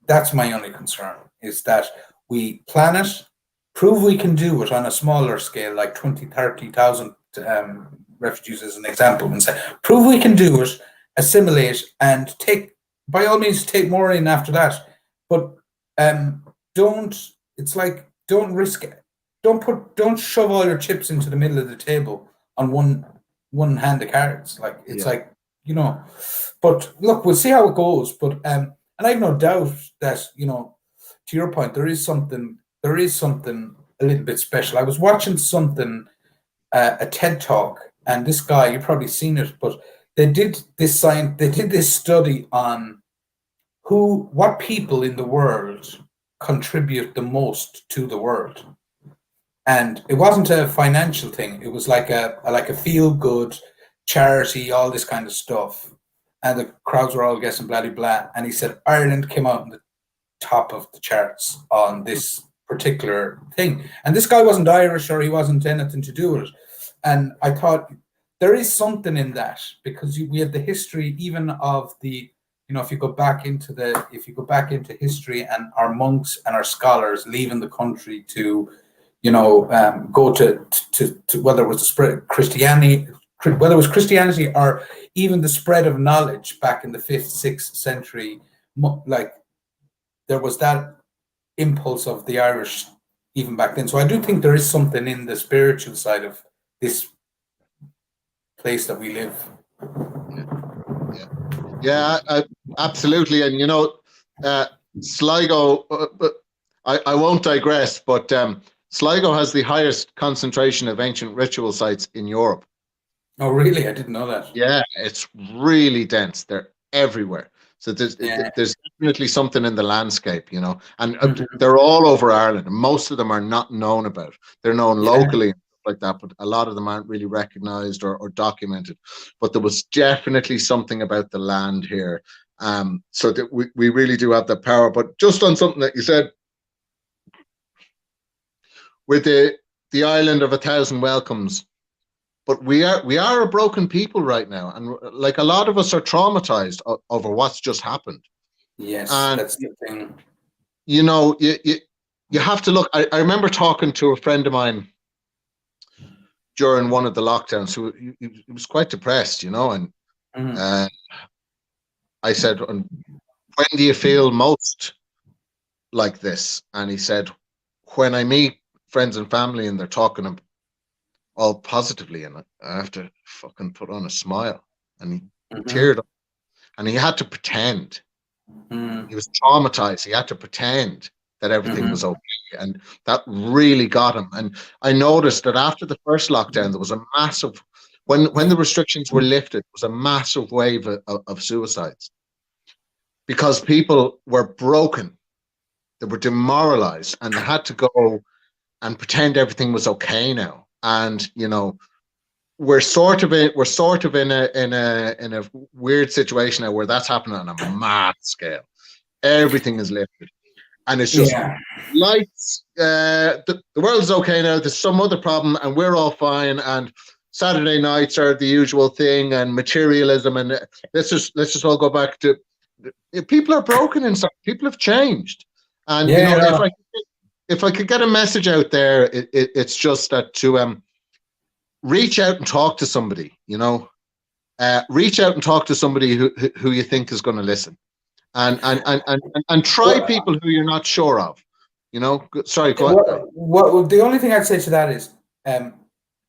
that's my only concern, is that we plan it, prove we can do it on a smaller scale, like 20, 30,000 refugees as an example, and say, prove we can do it, assimilate, and by all means, take more in after that. But don't risk it. Don't shove all your chips into the middle of the table on one hand of cards. Like, it's but look, we'll see how it goes. But and I have no doubt that, to your point, there is something a little bit special. I was watching something, a TED talk, and this guy, you've probably seen it, but they did this study on what people in the world contribute the most to the world. And it wasn't a financial thing. It was like a feel good charity, all this kind of stuff. And the crowds were all guessing blah, blah, blah. And he said Ireland came out on the top of the charts on this particular thing. And this guy wasn't Irish, or he wasn't anything to do with it. And I thought, there is something in that, because we have the history even of the, if you go back into history, and our monks and our scholars leaving the country to, go to whether it was the spread Christianity, or even the spread of knowledge back in the 5th, 6th century, like, there was that impulse of the Irish even back then. So I do think there is something in the spiritual side of this place that we live. Yeah, absolutely. And Sligo, I won't digress, but Sligo has the highest concentration of ancient ritual sites in Europe. Oh, really? I didn't know that. Yeah, it's really dense. They're everywhere. So there's definitely something in the landscape, and they're all over Ireland. And most of them are not known about. They're known locally, like that, but a lot of them aren't really recognized or documented. But there was definitely something about the land here, so that we really do have that power. But just on something that you said, with the island of 1,000 welcomes, but we are a broken people right now, and like, a lot of us are traumatized over what's just happened. Yes, and that's the thing. You have to look. I remember talking to a friend of mine during one of the lockdowns who he was quite depressed, you know, and I said, when do you feel most like this? And he said, when I meet friends and family and they're talking all positively, and I have to fucking put on a smile. And he teared up, and he had to pretend. He was traumatized. He had to pretend that everything was okay, and that really got him. And I noticed that after the first lockdown, there was a massive, when the restrictions were lifted, there was a massive wave of suicides, because people were broken, they were demoralized, and they had to go and pretend everything was okay now. And you know, we're sort of in a weird situation now where that's happening on a mad scale. Everything is lifted, and it's just lights. The world is okay now. There's some other problem, and we're all fine. And Saturday nights are the usual thing, and materialism, and let's just all go back to. People are broken inside. People have changed, and you know, if I could get a message out there, it's just that to reach out and talk to somebody. You know, reach out and talk to somebody who you think is going to listen, and try people who you're not sure of. You know, sorry. Go on. What the only thing I'd say to that is,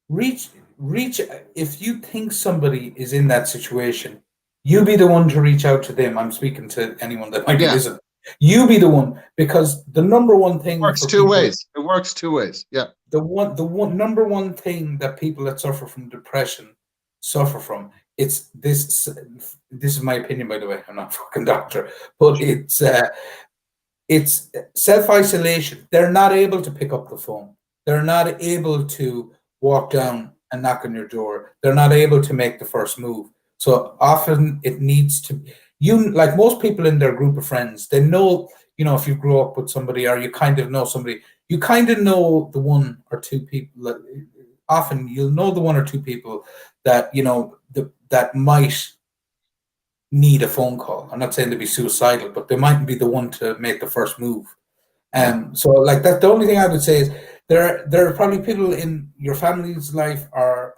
reach. If you think somebody is in that situation, you be the one to reach out to them. I'm speaking to anyone that might be listening. You be the one, because the number one thing works two ways. It works two ways. Yeah. The one number one thing that people that suffer from depression suffer from, it's this. This is my opinion, by the way. I'm not a fucking doctor, but it's self-isolation. They're not able to pick up the phone. They're not able to walk down and knock on your door. They're not able to make the first move. So often it needs to. You, like most people in their group of friends, they know, you know, if you grow up with somebody or you kind of know somebody, you kind of know the one or two people that often you'll know the one or two people that, you know, that might need a phone call. I'm not saying to be suicidal, but they might be the one to make the first move. So like that's the only thing I would say is there are probably people in your family's life or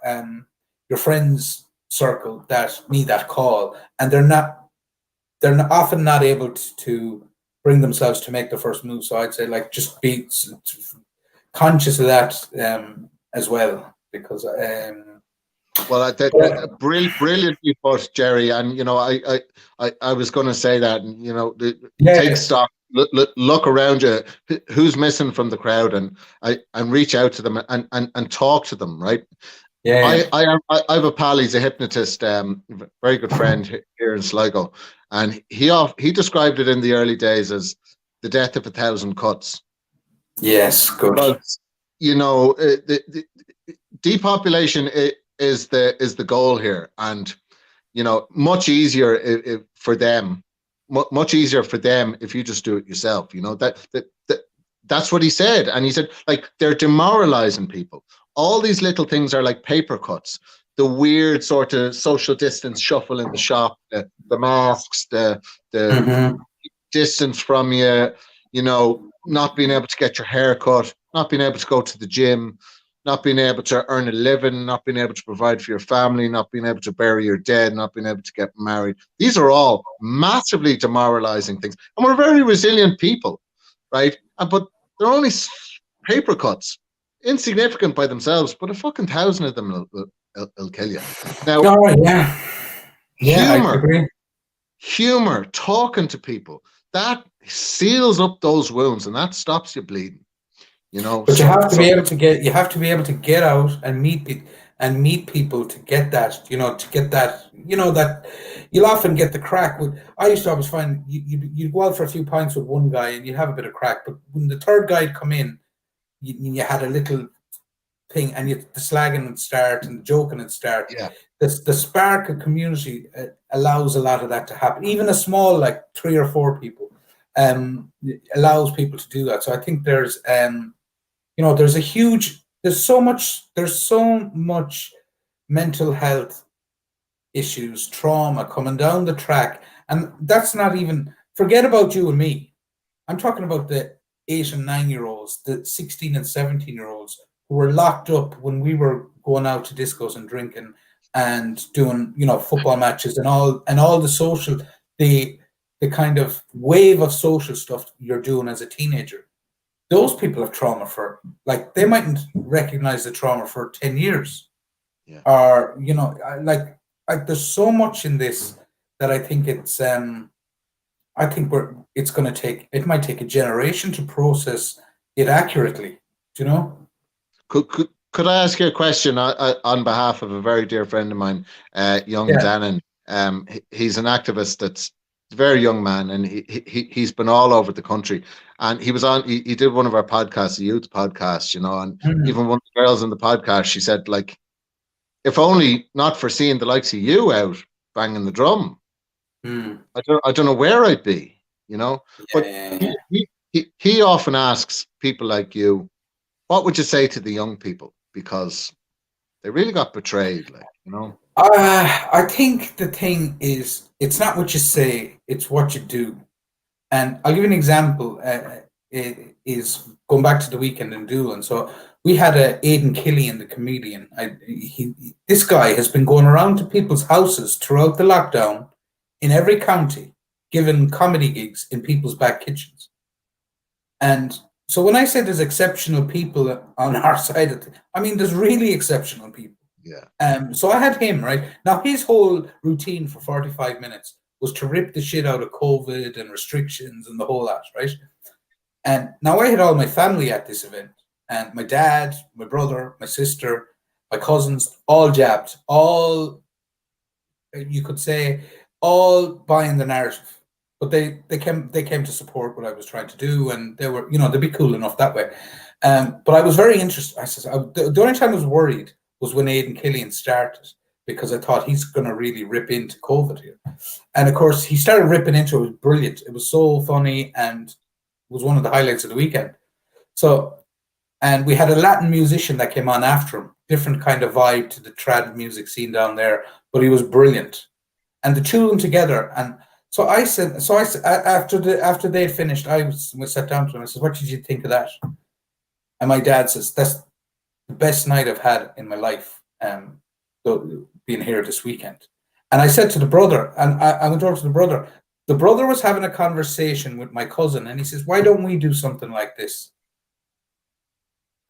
your friends' circle that need that call, and they're often not able to bring themselves to make the first move. So I'd say, like, just be conscious of that as well, because well, brilliantly put, Jerry. And you know, I was going to say that, and you know, take stock, look around you, who's missing from the crowd, and reach out to them and talk to them, right? I have a pal. He's a hypnotist, very good friend here in Sligo, and he described it in the early days as the death of 1,000 cuts. Yes, good. Because, you know, the depopulation is the goal here, and you know, much easier for them if you just do it yourself. You know, that's what he said, and he said, like, they're demoralizing people. All these little things are like paper cuts. The weird sort of social distance shuffle in the shop, the masks, the distance from you, you know, not being able to get your hair cut, not being able to go to the gym, not being able to earn a living, not being able to provide for your family, not being able to bury your dead, not being able to get married. These are all massively demoralizing things. And we're very resilient people, right? But they're only paper cuts. Insignificant by themselves, but 1,000 of them will kill you. Now, humor, talking to people, that seals up those wounds, and that stops you bleeding. You know, but you have to be able to get out and meet people to get that. You know, that you'll often get the crack with. I used to always find you'd go out for a few pints with one guy and you'd have a bit of crack, but when the third guy'd come in, you had a little thing, and the slagging would start and the joking would start. Yeah. The spark of community allows a lot of that to happen. Even a small, like 3 or 4 people, allows people to do that. So I think there's, you know, there's so much mental health issues, trauma coming down the track, and that's not even, forget about you and me. I'm talking about the 8 and 9-year-olds, the 16 and 17-year-olds who were locked up when we were going out to discos and drinking and doing, you know, football matches and all the social, the kind of wave of social stuff you're doing as a teenager. Those people have trauma for, like, they mightn't recognize the trauma for 10 years. Yeah. Or, you know, like there's so much in this that I think it's it might take a generation to process it accurately. Do you know? Could I ask you a question on behalf of a very dear friend of mine, young Dannon? He's an activist that's a very young man, and he's been all over the country. And he was on. He did one of our podcasts, a youth podcast, you know. And even one of the girls in the podcast, she said, like, if only not for seeing the likes of you out banging the drum, I don't know where I'd be, you know. But he often asks people like you, what would you say to the young people? Because they really got betrayed, like, you know. I think the thing is, it's not what you say, it's what you do. And I'll give you an example. It is going back to the weekend in Doolin. So we had Aidan Killian, the comedian. This guy has been going around to people's houses throughout the lockdown in every county, giving comedy gigs in people's back kitchens. And so when I say there's exceptional people on our side of it, I mean, there's really exceptional people. Yeah. So I had him, right? Now, his whole routine for 45 minutes was to rip the shit out of COVID and restrictions and the whole lot, right? And now I had all my family at this event, and my dad, my brother, my sister, my cousins, all jabbed, all, you could say, all buying the narrative. But they came to support what I was trying to do, and they were, you know, they'd be cool enough that way. But I was very interested. The only time I was worried was when Aidan Killian started, because I thought he's going to really rip into COVID here. And of course, he started ripping into it. It was brilliant. It was so funny and was one of the highlights of the weekend. So, and we had a Latin musician that came on after him, different kind of vibe to the trad music scene down there, but he was brilliant. And the two of them together. And so I said, after they'd finished, we sat down to him. I said, "What did you think of that?" And my dad says, "That's the best night I've had in my life, being here this weekend." And I said to the brother, and I went over to the brother. The brother was having a conversation with my cousin, and he says, "Why don't we do something like this?"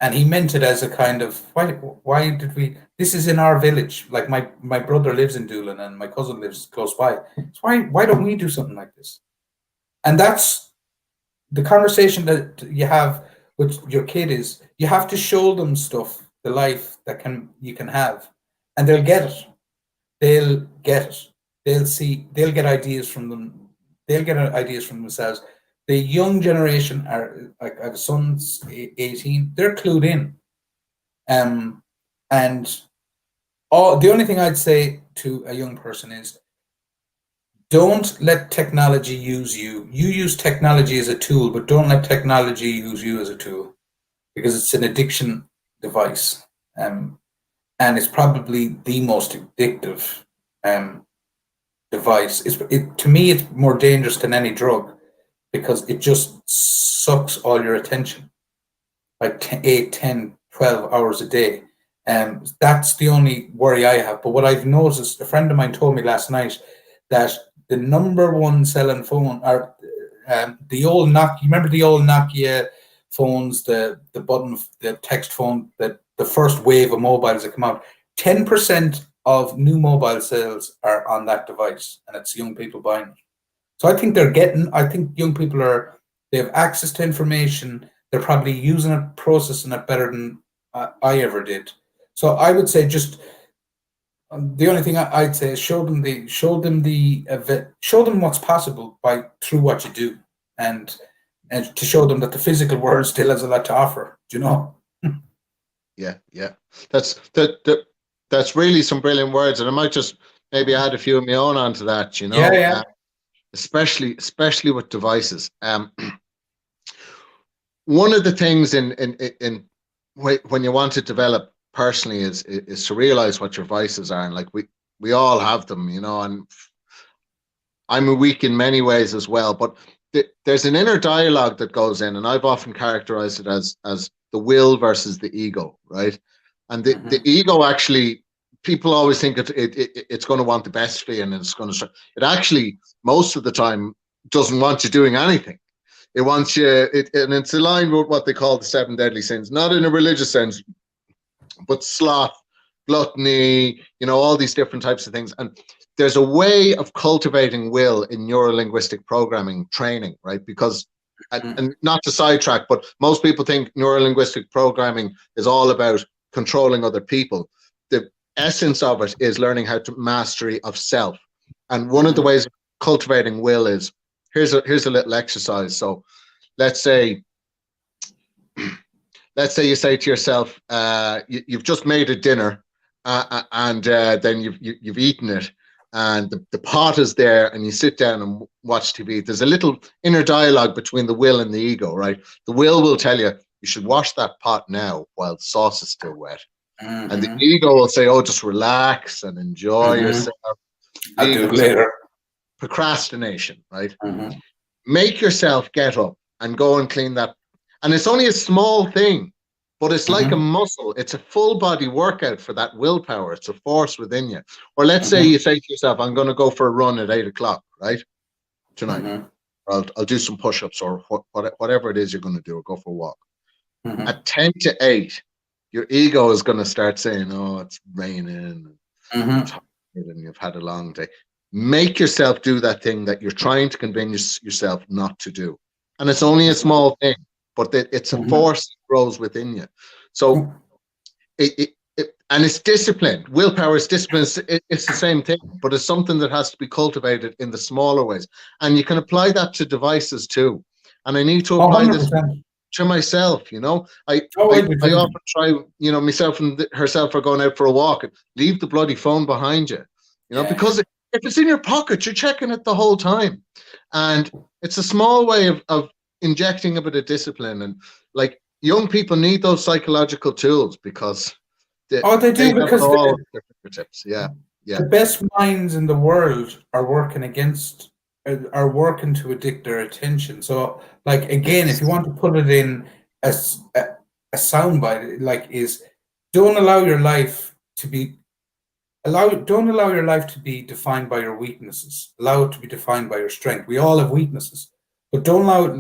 And he meant it as a kind of, why did we, this is in our village. Like my brother lives in Doolin and my cousin lives close by. So why don't we do something like this? And that's the conversation that you have with your kid, is you have to show them stuff, the life that you can have, and they'll get it. They'll get it. They'll see, they'll get ideas from them. They'll get ideas from themselves. The young generation are, like, I have sons 18, they're clued in. And the only thing I'd say to a young person is, don't let technology use you. You use technology as a tool, but don't let technology use you as a tool, because it's an addiction device. And it's probably the most addictive device. To me, it's more dangerous than any drug, because it just sucks all your attention, like 8, 10, 12 hours a day. That's the only worry I have. But what I've noticed, a friend of mine told me last night that the number one selling phone are the old Nokia. You remember the old Nokia phones, the button, the text phone, that the first wave of mobiles that come out. 10% of new mobile sales are on that device, and it's young people buying it. So I think I think young people they have access to information. They're probably using it, processing it better than I ever did. So I would say just the only thing I'd say is show them what's possible through what you do, and to show them that the physical world still has a lot to offer. Do you know? Yeah. That's really some brilliant words, and I might just maybe add a few of my own onto that. You know. Yeah. Especially with devices. One of the things in when you want to develop personally is to realize what your vices are, and like we all have them, you know. And I'm weak in many ways as well, but there's an inner dialogue that goes in, and I've often characterized it as the will versus the ego, right? And the ego actually, people always think it's going to want the best for you, and it's going to. It actually most of the time doesn't want you doing anything. It wants you, and it's aligned with what they call the 7 deadly sins, not in a religious sense, but sloth, gluttony, all these different types of things. And there's a way of cultivating will in neuro-linguistic programming training, right? Because, and not to sidetrack, but most people think neuro-linguistic programming is all about controlling other people. The essence of it is learning how to mastery of self. And one of the ways of cultivating will is, here's a little exercise. So let's say you say to yourself, you've just made a dinner, and then you've eaten it, and the pot is there, and you sit down and watch TV. There's a little inner dialogue between the will and the ego, right? The will tell you should wash that pot now while the sauce is still wet. And the ego will say, oh, just relax and enjoy yourself. I'll do it later. Procrastination, right? Make yourself get up and go and clean that. And it's only a small thing, but it's like a muscle. It's a full body workout for that willpower. It's a force within you. Or let's say you say to yourself, I'm going to go for a run at 8 o'clock, right? Tonight. Or I'll do some push-ups, or whatever it is you're going to do, or go for a walk. At 10 to 8, your ego is going to start saying, oh, it's raining, and you've had a long day. Make yourself do that thing that you're trying to convince yourself not to do. And it's only a small thing, but it's a force that grows within you. So and it's discipline. Willpower is discipline. It's the same thing, but it's something that has to be cultivated in the smaller ways. And you can apply that to devices too. And I need to apply 100%. This to myself, I often try, myself and herself are going out for a walk, and leave the bloody phone behind you, because if it's in your pocket, you're checking it the whole time. And it's a small way of injecting a bit of discipline. And like, young people need those psychological tools, because they do, because all different tips. The best minds in the world are working to addict their attention. So, like, again, if you want to put it in a soundbite, like, is don't allow your life to be defined by your weaknesses. Allow it to be defined by your strength. We all have weaknesses, but don't allow it,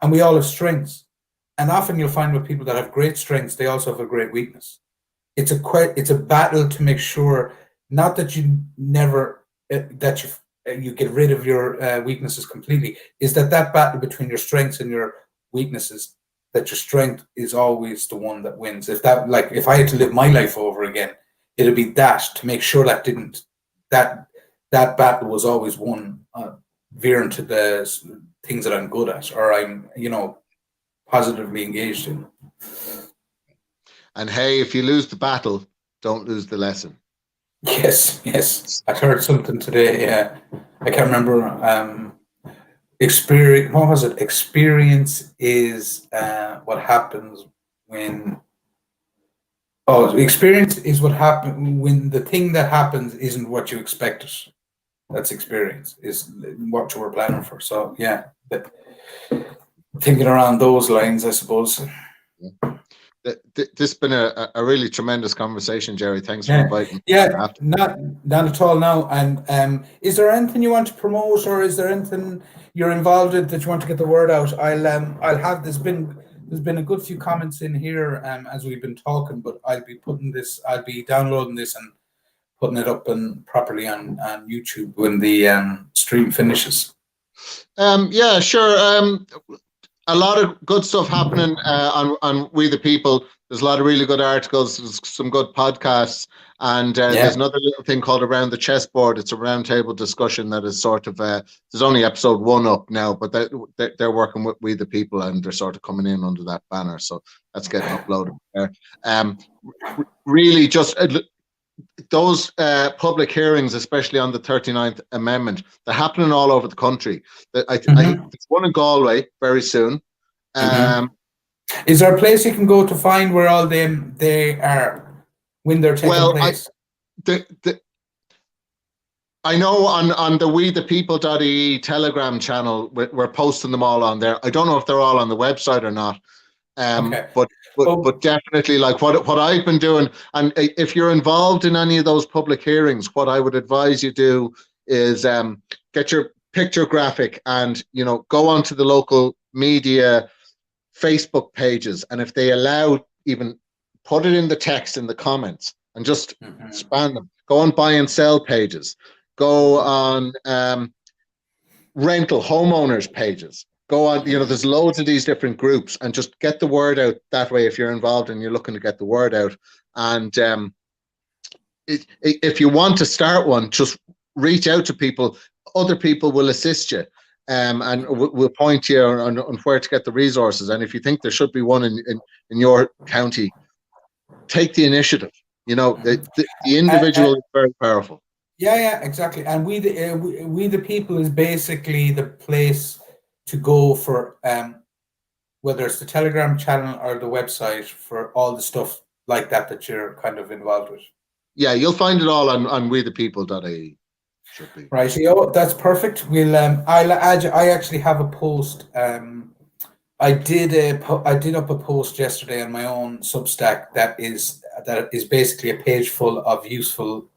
and we all have strengths. And often you'll find with people that have great strengths, they also have a great weakness. It's a battle to make sure, not that you never you get rid of your weaknesses completely, is that battle between your strengths and your weaknesses, that your strength is always the one that wins. If I had to live my life over again, it'd be that, to make sure that battle was always won, veering to the things that I'm good at, or I'm, positively engaged in. And hey, if you lose the battle, don't lose the lesson. Yes. I heard something today. Yeah, I can't remember. Experience. What was it? Experience is what happens when. Oh, experience is what happens when the thing that happens isn't what you expected. That's experience. Is what you were planning for. So yeah, thinking around those lines, I suppose. This has been a really tremendous conversation, Jerry. Thanks for inviting me. Yeah, not at all now. And is there anything you want to promote, or is there anything you're involved in that you want to get the word out? I'll have there's been a good few comments in here as we've been talking, but I'll be downloading this and putting it up and properly on YouTube when the stream finishes. Yeah, sure. A lot of good stuff happening on We the People. There's a lot of really good articles, there's some good podcasts, and there's another little thing called Around the Chessboard. It's a roundtable discussion that is sort of, there's only episode 1 up now, but they're working with We the People, and they're sort of coming in under that banner. So that's getting uploaded there. Really just those public hearings, especially on the 39th Amendment, they're happening all over the country. I think there's one in Galway very soon. Is there a place you can go to find where all them they are when they're taking place? I know on the We the People.ie Telegram channel, we're posting them all on there. I don't know if they're all on the website or not. But but definitely, like what I've been doing, and if you're involved in any of those public hearings, what I would advise you do is get your picture graphic and go onto the local media Facebook pages, and if they allow, even put it in the text in the comments and just span them. Go on buy and sell pages. Go on rental homeowners pages. Go on, there's loads of these different groups, and just get the word out that way if you're involved and you're looking to get the word out. And if you want to start one, just reach out to people. Other people will assist you, and we'll point you on where to get the resources. And if you think there should be one in your county, take the initiative. The individual is very powerful. Yeah, exactly. And we the people is basically the place to go for whether it's the Telegram channel or the website for all the stuff like that you're kind of involved with. Yeah, you'll find it all on wethepeople.ie. Should be right. So that's perfect. We'll I'll add. I actually have a post. I did up a post yesterday on my own Substack that is basically a page full of useful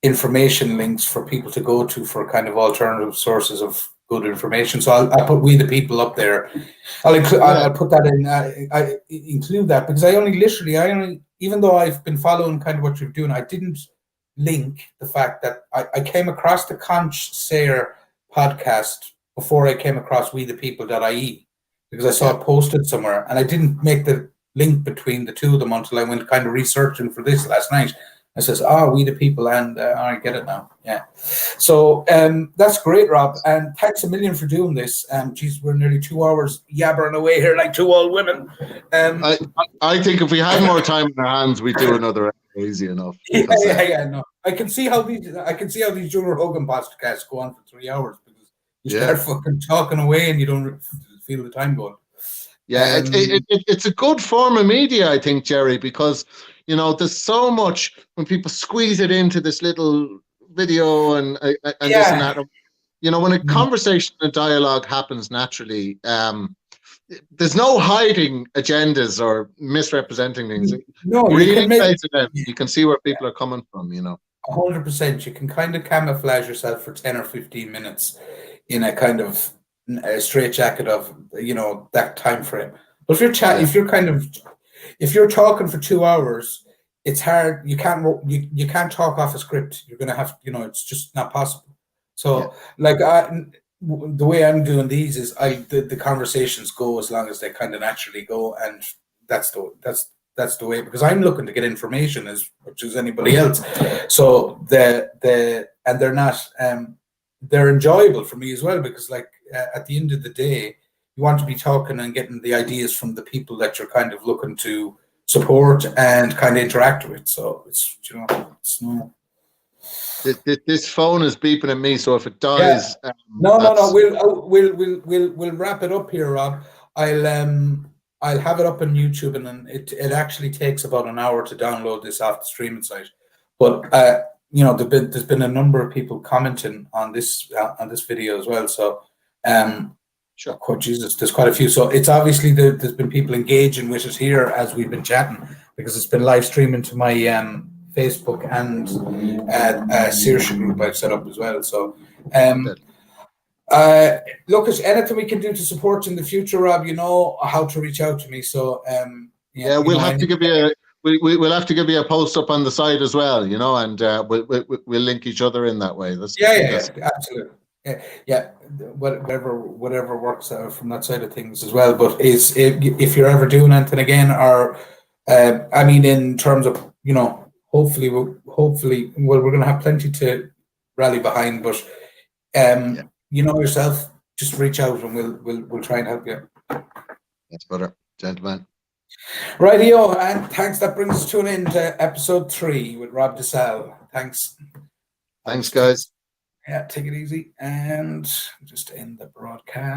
information links for people to go to for kind of alternative sources of good information. So I'll put We the People up there. I'll put that in. I include that because I only even though I've been following kind of what you're doing, I didn't link the fact that I came across the Caint Saor podcast before I came across wethepeople.ie because I saw it posted somewhere, and I didn't make the link between the two of them until I went kind of researching for this last night. I says, We the People, and I get it now. Yeah. So that's great, Rob. And thanks a million for doing this. Geez, we're nearly 2 hours yabbering away here like two old women. I think if we had more time in our hands, we'd do another easy enough. No. I can see how these Joe Rogan podcasts go on for 3 hours because you start fucking talking away and you don't feel the time going. Yeah, it's a good form of media, I think, Jerry, because there's so much when people squeeze it into this little video and this and that. When a conversation and dialogue happens naturally, there's no hiding agendas or misrepresenting things. No, you can see where people are coming from. 100%. You can kind of camouflage yourself for 10 or 15 minutes in a kind of a straitjacket of that time frame. But if you're talking for 2 hours, it's hard. You can't talk off a script. You're gonna have it's just not possible. So the way I'm doing these is the conversations go as long as they kind of naturally go, and that's the way, because I'm looking to get information as much as anybody else. So they're not they're enjoyable for me as well, because at the end of the day, you want to be talking and getting the ideas from the people that you're kind of looking to support and kind of interact with. So it's no. This phone is beeping at me, so if it dies, no. We'll wrap it up here, Rob. I'll have it up on YouTube, and then it actually takes about an hour to download this off the streaming site. But there's been a number of people commenting on this video as well. So sure. Oh, Jesus, there's quite a few. So it's obviously there's been people engaging with us here as we've been chatting, because it's been live streaming to my Facebook and Saoirse group I've set up as well. So look, is anything we can do to support in the future, Rob? You know how to reach out to me. So we'll have to give you we'll have to give you a post up on the side as well, and we'll link each other in that way. Absolutely. Yeah, whatever works out from that side of things as well. But if you're ever doing anything again, or in terms of hopefully we're going to have plenty to rally behind. But yourself, just reach out and we'll try and help you. That's better, gentlemen. Rightio, and thanks. That brings us to an end. Episode 3 with Rob De Salle. Thanks, guys. Yeah, take it easy and just end the broadcast.